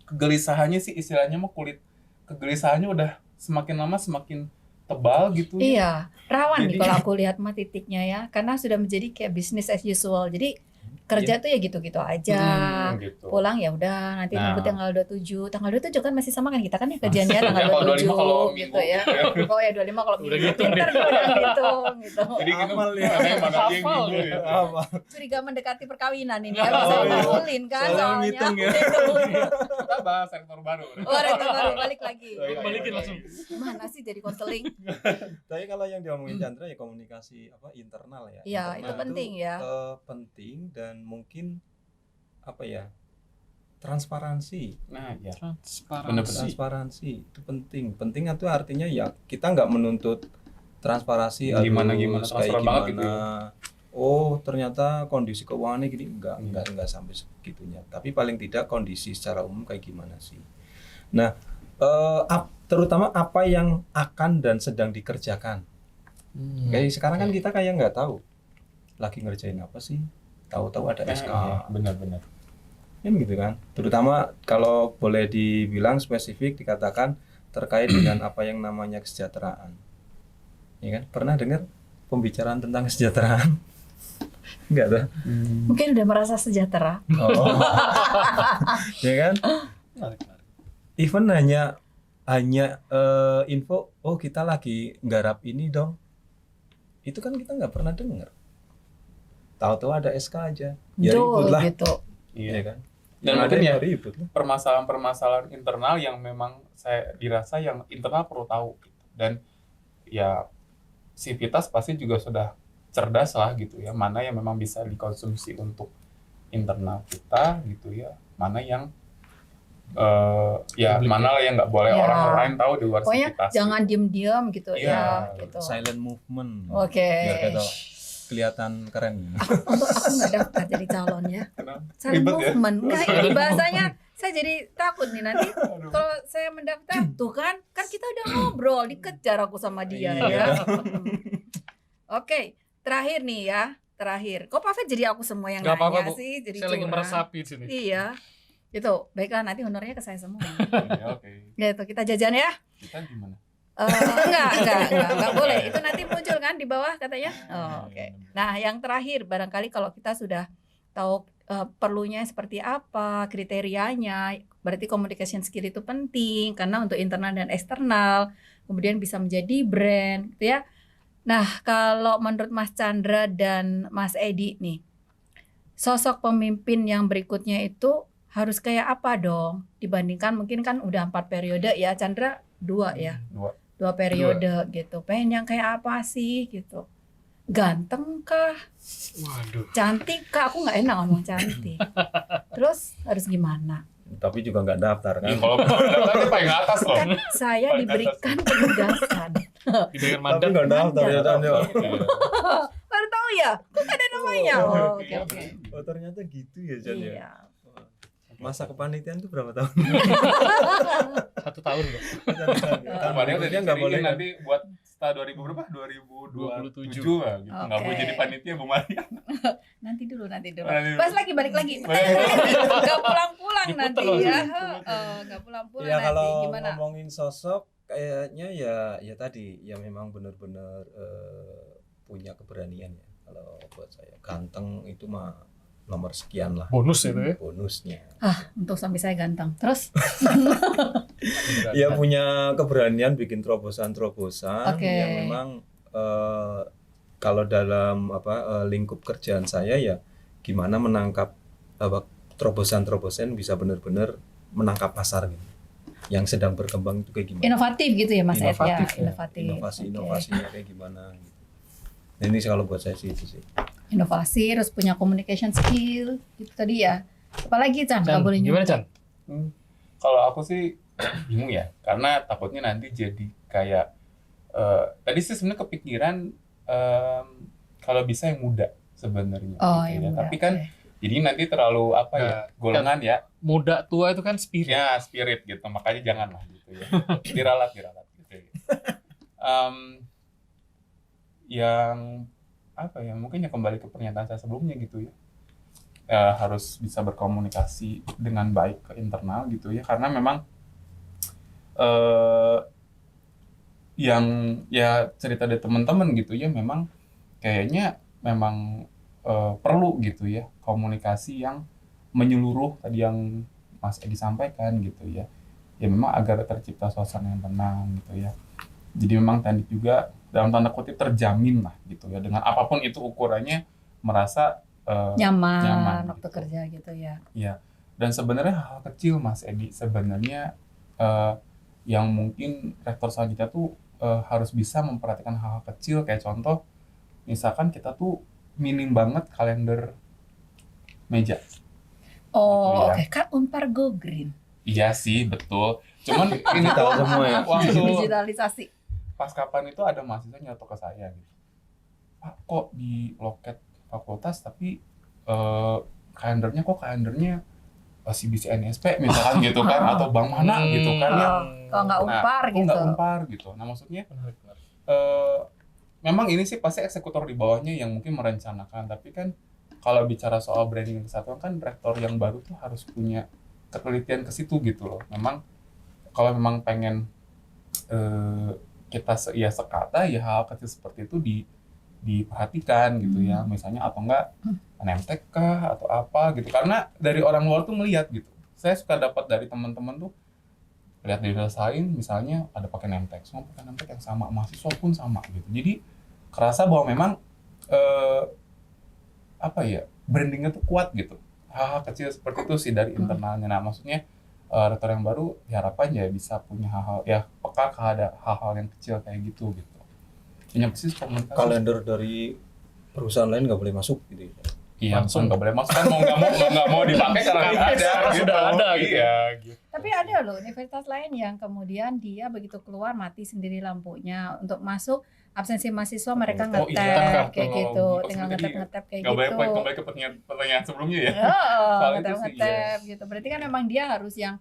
kegelisahannya sih istilahnya mah kegelisahannya udah semakin lama semakin tebal gitu ya. Iya, rawan nih Jadi- kalau aku lihat mah titiknya ya, karena sudah menjadi kayak business as usual. Jadi kerja tuh ya gitu-gitu aja. Gitu. Pulang ya udah nanti Nah. nunggu tanggal 27. Tanggal 27 kan masih sama kan kita kan ya kerjanya tanggal Ya, kalau 25 kalau 27 minggu. gitu ya. Oh ya 25 kalau Udah minggu. ngitung Pintar gue udah ngitung gitu. Jadi gitu Hafal ya. mana yang Hafal minggu ya. ya. Apa? Curiga mendekati perkawinan ini Oh, ya. Saya iya. ngulin kan Soalnya soalnya. ngitung ya. Kita bahas sektor baru. Oh, rektor baru balik lagi. Balikin langsung. Mana sih jadi konseling? Tapi kalau yang diomongin Chandra ya komunikasi internal ya. Iya, Internal itu penting ya. penting dan mungkin apa ya? Transparansi. Nah, ya. Transparansi. Bener-bener. Transparansi itu penting. Penting itu artinya ya kita nggak menuntut transparansi Gimana, harus kayak transparan banget gitu gimana. Oh, ternyata kondisi keuangannya gini Iya. enggak sampai segitunya. Tapi paling tidak kondisi secara umum kayak gimana sih. Nah, terutama apa yang akan dan sedang dikerjakan. Kayak sekarang kan kita kayak nggak tahu lagi ngerjain apa sih. Tahu-tahu ada SK. Iya, benar-benar. Kan gitu kan. Terutama kalau boleh dibilang spesifik dikatakan terkait dengan apa yang namanya kesejahteraan. Ya kan? Pernah dengar pembicaraan tentang kesejahteraan? Enggak tuh. Mungkin udah merasa sejahtera. Oh. Ya kan? Even hanya info, oh kita lagi nggarap ini dong. Itu kan kita nggak pernah dengar. Tahu-tahu ada SK aja. Ya ribut lah. gitu. Iya Iya. kan? Dan Yang mungkin ada ya ribut lah. permasalahan-permasalahan internal yang memang saya dirasa yang internal perlu tahu gitu. Dan ya Civitas pasti juga sudah cerdas lah gitu ya, mana yang memang bisa dikonsumsi untuk internal kita gitu ya, mana yang ya Publik mana yang nggak boleh Ya. orang lain tahu di luar Pokoknya Civitas. jangan diem-diem gitu Iya, ya gitu. Silent movement. Oke. Biar kita kelihatan keren. Untuk aku nggak daftar jadi calon ya. Kenapa? Silent Ribet ya? movement. Enggak, ini bahasanya saya jadi takut nih nanti Aduh. kalau saya mendaftar tuh kan kita udah ngobrol dikejar aku sama dia Iya. ya. Oke, terakhir nih ya, terakhir. Kok Pak Fet jadi aku semua yang Nggak apa-apa, nanya Bu. sih, jadi Saya lagi curang. meresapi di sini. Iya, itu baiklah nanti honornya ke saya semua. Ya, oke. Gitu, kita jajan ya. Kita gimana? Enggak boleh. Itu nanti muncul kan di bawah katanya. Oh, oke. Iya, Nah, yang terakhir barangkali kalau kita sudah tahu perlunya seperti apa, kriterianya, berarti communication skill itu penting karena untuk internal dan eksternal, kemudian bisa menjadi brand, gitu ya. Nah, kalau menurut Mas Chandra dan Mas Edi nih, sosok pemimpin yang berikutnya itu harus kayak apa dong? Dibandingkan mungkin kan udah 4 periode ya, Chandra 2 ya. 2 periode gitu. Pengen yang kayak apa sih gitu. Ganteng kah? Waduh. Cantik kah? Aku nggak enak ngomong cantik. Terus harus gimana? Tapi juga nggak daftar kan. Iya, kalau daftarnya paling atas loh. Kan saya diberikan penugasan. Di bagian Tapi mandat. nggak daftar ya Chan, ya. Baru tahu ya? Kok nggak ada namanya? Oh, oke oke. Oh ternyata gitu ya Chan ya. Iya. Masa kepanitiaan tuh berapa tahun? 1 tahun kok. Kemarin Dia nggak boleh kan? nanti buat setelah 2000 berapa? 2027 lah gitu. Nggak Oke. boleh jadi panitia Bu Maria. Nanti dulu. Nanti dulu. Pas lagi balik lagi. Balik Nggak pulang-pulang Diputer nanti langsung. ya. Nggak pulang-pulang Ya nanti. kalau Gimana? ngomongin sosok kayaknya ya tadi ya memang benar-benar punya keberanian ya. Kalau buat saya ganteng itu mah nomor sekian lah Bonus itu ya. bonusnya. Untuk sampai saya ganteng. Terus? Ya punya keberanian bikin terobosan-terobosan Oke. yang memang kalau dalam lingkup kerjaan saya ya gimana menangkap terobosan-terobosan bisa benar-benar menangkap pasar gitu. Yang sedang berkembang itu kayak gimana? Inovatif gitu ya Mas Ed ya. Inovatif ya. Inovatif. Inovasi-inovasinya kayak gimana gitu. Nah, ini kalau buat saya sih itu sih. Inovasi, terus punya communication skill, itu tadi ya. Apalagi Chan, nggak Chan, boleh gimana nyumput. Chan? Kalau aku sih bingung ya, karena takutnya nanti jadi kayak tadi sih sebenarnya kepikiran kalau bisa yang muda sebenarnya. Oh, gitu yang ya. muda. Tapi kan Oke. jadi nanti terlalu apa ya golongan ya, Muda tua itu kan spirit. ya spirit gitu, makanya janganlah gitu ya. Diralat gitu ya. Yang apa ya, mungkin ya kembali ke pernyataan saya sebelumnya gitu ya. Harus bisa berkomunikasi dengan baik ke internal gitu ya, karena memang yang ya cerita dari teman-teman gitu ya, memang kayaknya memang perlu gitu ya komunikasi yang menyeluruh tadi yang Mas Edi sampaikan gitu ya. Ya memang agar tercipta suasana yang tenang gitu ya. Jadi memang Tendik juga dalam tanda kutip terjamin lah gitu ya dengan apapun itu ukurannya merasa Nyaman waktu gitu. kerja gitu ya. Ya. Dan sebenarnya hal kecil Mas Edi sebenarnya yang mungkin rektor selanjutnya tuh harus bisa memperhatikan hal-hal kecil kayak contoh misalkan kita tuh minim banget kalender meja. Oh, Gitu ya. oke. Kan Unpar Go Green. Iya sih, betul. Cuman ini Digital tuh semua ya. waktu Digitalisasi. pas kapan itu ada mahasiswa nyoto ke saya gitu. Pak, kok di loket fakultas tapi kalendernya CBC NSP misalkan gitu kan atau bank mana gitu kan ya. Kalau nggak Unpar kok gitu. nggak Unpar gitu. Nah maksudnya Menarik. memang ini sih pasti eksekutor di bawahnya yang mungkin merencanakan, tapi kan kalau bicara soal branding kesatuan kan rektor yang baru tuh harus punya ketelitian ke situ gitu loh. Memang kalau memang pengen kita sekata ya hal kecil seperti itu diperhatikan gitu ya, misalnya atau enggak nemtek kah atau apa gitu, karena dari orang luar tuh melihat gitu. Saya suka dapat dari teman-teman tuh lihat di lain misalnya ada pakai nemtek, semua pakai nemtek yang sama, mahasiswa pun sama gitu. Jadi kerasa bahwa memang brandingnya tuh kuat gitu. Hal-hal kecil seperti itu sih dari internalnya. Nah maksudnya rektor yang baru diharapkan ya bisa punya hal-hal ya peka ada hal-hal yang kecil kayak gitu. Punya persis komunikasi. Kalender dari perusahaan lain nggak boleh masuk gitu. Iya, langsung nggak boleh masuk kan mau nggak mau dipakai karena nggak ada. Sudah ada gitu. Iya, gitu. Tapi ada loh universitas lain yang kemudian dia begitu keluar mati sendiri lampunya untuk masuk absensi mahasiswa mereka Oh, ngetep iya. kayak Oh, gitu, oh, tinggal jadi ngetep kayak Nggak gitu. boleh kembali ke pertanyaan sebelumnya ya. Oh, Soal itu sih, ngetep gitu. Berarti kan memang dia harus yang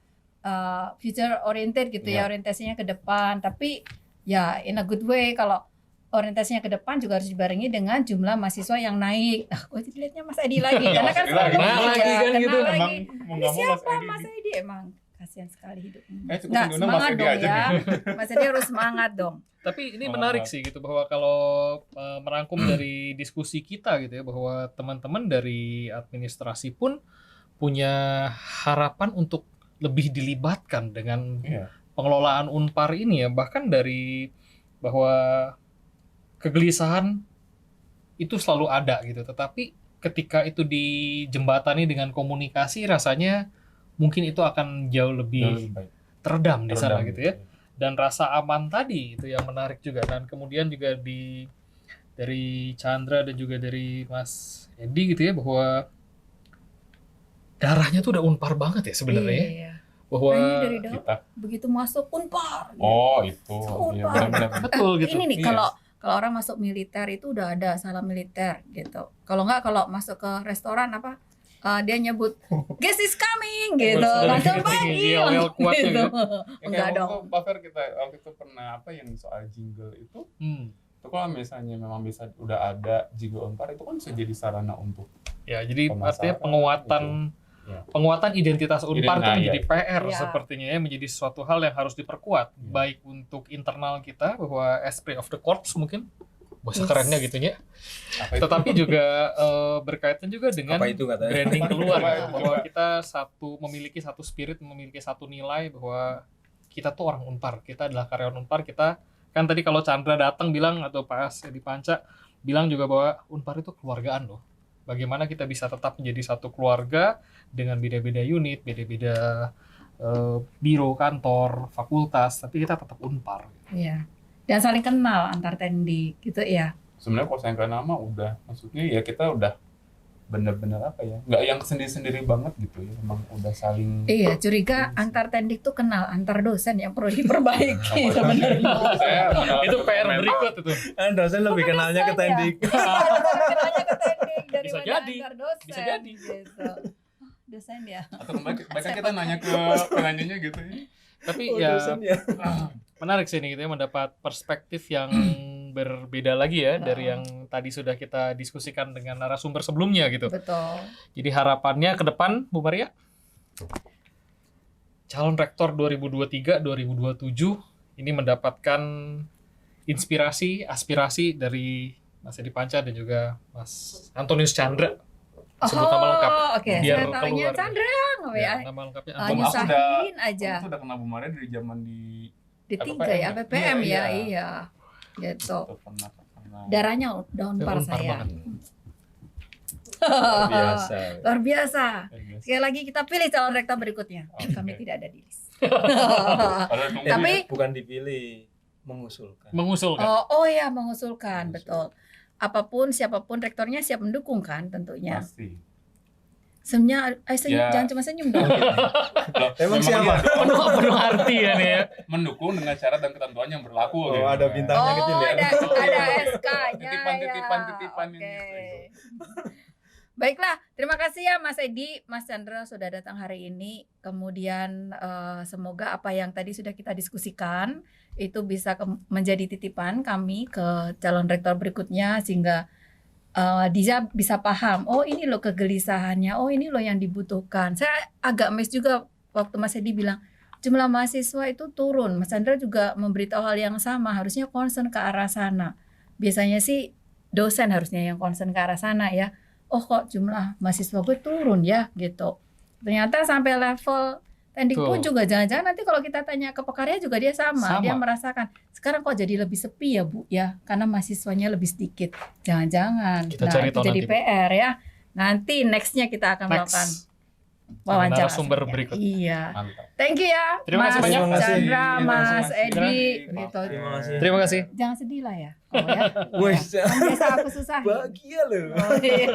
future oriented gitu ya, Iya. orientasinya ke depan. Tapi ya in a good way, kalau orientasinya ke depan juga harus dibarengi dengan jumlah mahasiswa yang naik. Gue jadi lihatnya Mas Edi lagi, Iya, karena Mas kan Edi selalu lagi. Kena lagi iya, kan kena gitu. lagi. Emang mau Ini nggak mau siapa Mas Mas Edi. Edi? Emang kasihan sekali hidupnya. Cukup Nah, diundang Mas semangat Edi dong aja ya. nih. Mas Edi harus semangat dong. Tapi ini Oh. menarik sih gitu bahwa kalau merangkum dari diskusi kita gitu ya, bahwa teman-teman dari administrasi pun punya harapan untuk lebih dilibatkan dengan Iya. pengelolaan Unpar ini ya, bahkan dari bahwa kegelisahan itu selalu ada gitu, tetapi ketika itu dijembatani dengan komunikasi rasanya mungkin itu akan jauh Jauh lebih lebih baik. teredam di sana Teredam gitu ya. Dan rasa aman tadi itu yang menarik juga. Dan kemudian juga dari Chandra dan juga dari Mas Edi gitu ya, bahwa darahnya tuh udah Unpar banget ya sebenarnya ya. Iya. Bahwa Nah, ini dari dulu Kita. begitu masuk Unpar. Oh, itu. Iya, Unpar. benar-benar. betul gitu. Ini nih Iya. kalau orang masuk militer itu udah ada salam militer gitu. Kalau nggak kalau masuk ke restoran apa dia nyebut guest is coming gitu, Sudah langsung digiring, panggil yel-yel kuatnya gitu. gitu. Ya, Enggak kayak dong. waktu Pak Fer kita waktu itu pernah apa yang soal jingle itu kalau misalnya memang bisa udah ada jingle Unpar itu kan bisa jadi sarana untuk Ya, jadi Pemasaran artinya penguatan Ya. penguatan identitas Unpar itu Nah, menjadi iya. PR Iya. sepertinya ya, menjadi suatu hal yang harus diperkuat, Iya. baik untuk internal kita bahwa esprit of the corps mungkin bahasa Yes. kerennya gitu ya, apa itu? tetapi juga berkaitan juga dengan Apa itu katanya? branding keluar Apa gitu, itu? bahwa kita memiliki satu spirit, memiliki satu nilai bahwa kita tuh orang Unpar, kita adalah karyawan Unpar. Kita kan tadi kalau Chandra datang bilang atau Pak Edi Panca bilang juga bahwa Unpar itu keluargaan loh. Bagaimana kita bisa tetap menjadi satu keluarga dengan beda-beda unit, beda-beda biro, kantor, fakultas, tapi kita tetap Unpar. Iya. Dan saling kenal antar tendik gitu ya. Sebenarnya kalau saya nggak nama udah maksudnya ya kita udah bener-bener apa ya nggak yang sendiri-sendiri banget gitu ya, emang udah saling Iya, curiga antar tendik tuh kenal antar dosen yang perlu diperbaiki sebenarnya. saya Itu PR berikut itu. Dosen lebih kenalnya ke tendik. Kenalnya ke tendik Bisa daripada jadi. antar dosen. Bisa jadi. Gitu. Dosen ya. atau bahkan kita nanya ke penanyanya gitu ya. Tapi Oh, ya dosen ya. menarik sih ini gitu ya, mendapat perspektif yang berbeda lagi ya dari yang tadi sudah kita diskusikan dengan narasumber sebelumnya gitu. Betul. Jadi harapannya ke depan, Bu Maria, calon rektor 2023-2027 ini mendapatkan inspirasi, aspirasi dari Mas Edi Panca dan juga Mas Antonius Chandra. Sebut nama lengkap. Oke, Biar saya taunya keluar. Chandra, nggak Ya, ya? nama lengkapnya Ah, Antonius. nyusahin aja. Aku tuh udah kenal Bu Maria dari zaman di Di tiga APPM ya, ya? APPM Iya, ya, iya. iya. Gitu. tuh pernah. Darahnya udah unpar Unpar saya. banget. Luar biasa. Luar biasa. Iya, Sekali lagi kita pilih calon rektor berikutnya. Oke. Kami tidak ada di list. Padahal nunggu Tapi- Bukan dipilih, mengusulkan. Mengusulkan. Oh ya, mengusulkan, betul. Apapun siapapun rektornya siap mendukung kan tentunya. pasti. Senyum, senyum, Ya. jangan cuma senyum dong. Loh, Emang memang siapa? iya dong. Penuh arti ya nih ya. Mendukung dengan syarat dan ketentuan yang berlaku. Oh, gitu ada kan. bintang. Tanya kecil ya. ada SK-nya Titipan ya. ini. Oke. Baiklah, terima kasih ya Mas Edi, Mas Chandra sudah datang hari ini. Kemudian semoga apa yang tadi sudah kita diskusikan itu bisa menjadi titipan kami ke calon rektor berikutnya sehingga dia bisa paham. Oh ini loh kegelisahannya. Oh ini loh yang dibutuhkan. Saya agak mes juga waktu Mas Edi bilang jumlah mahasiswa itu turun. Mas Chandra juga memberitahu hal yang sama. Harusnya concern ke arah sana. Biasanya sih dosen harusnya yang concern ke arah sana ya. Oh kok jumlah mahasiswa gue turun ya gitu. Ternyata sampai level Tendik pun Betul. juga jangan-jangan nanti kalau kita tanya ke pekarya juga dia sama. Sama. Dia merasakan sekarang kok jadi lebih sepi ya Bu ya karena mahasiswanya lebih sedikit. Jangan-jangan. Kita Nah cari itu tahu jadi nanti, Bu. PR ya. Nanti nextnya kita akan melakukan Next. wawancara. narasumber saja. berikutnya. Iya. Mantap. Thank you ya Terima kasih Mas banyak. Chandra, Terima Mas kasih. Edi. Terima Gitu. Terima kasih. Terima kasih. Jangan sedih lah ya. Oh ya. Wes, Kan biasa aku susah. bahagia loh. Oh, iya.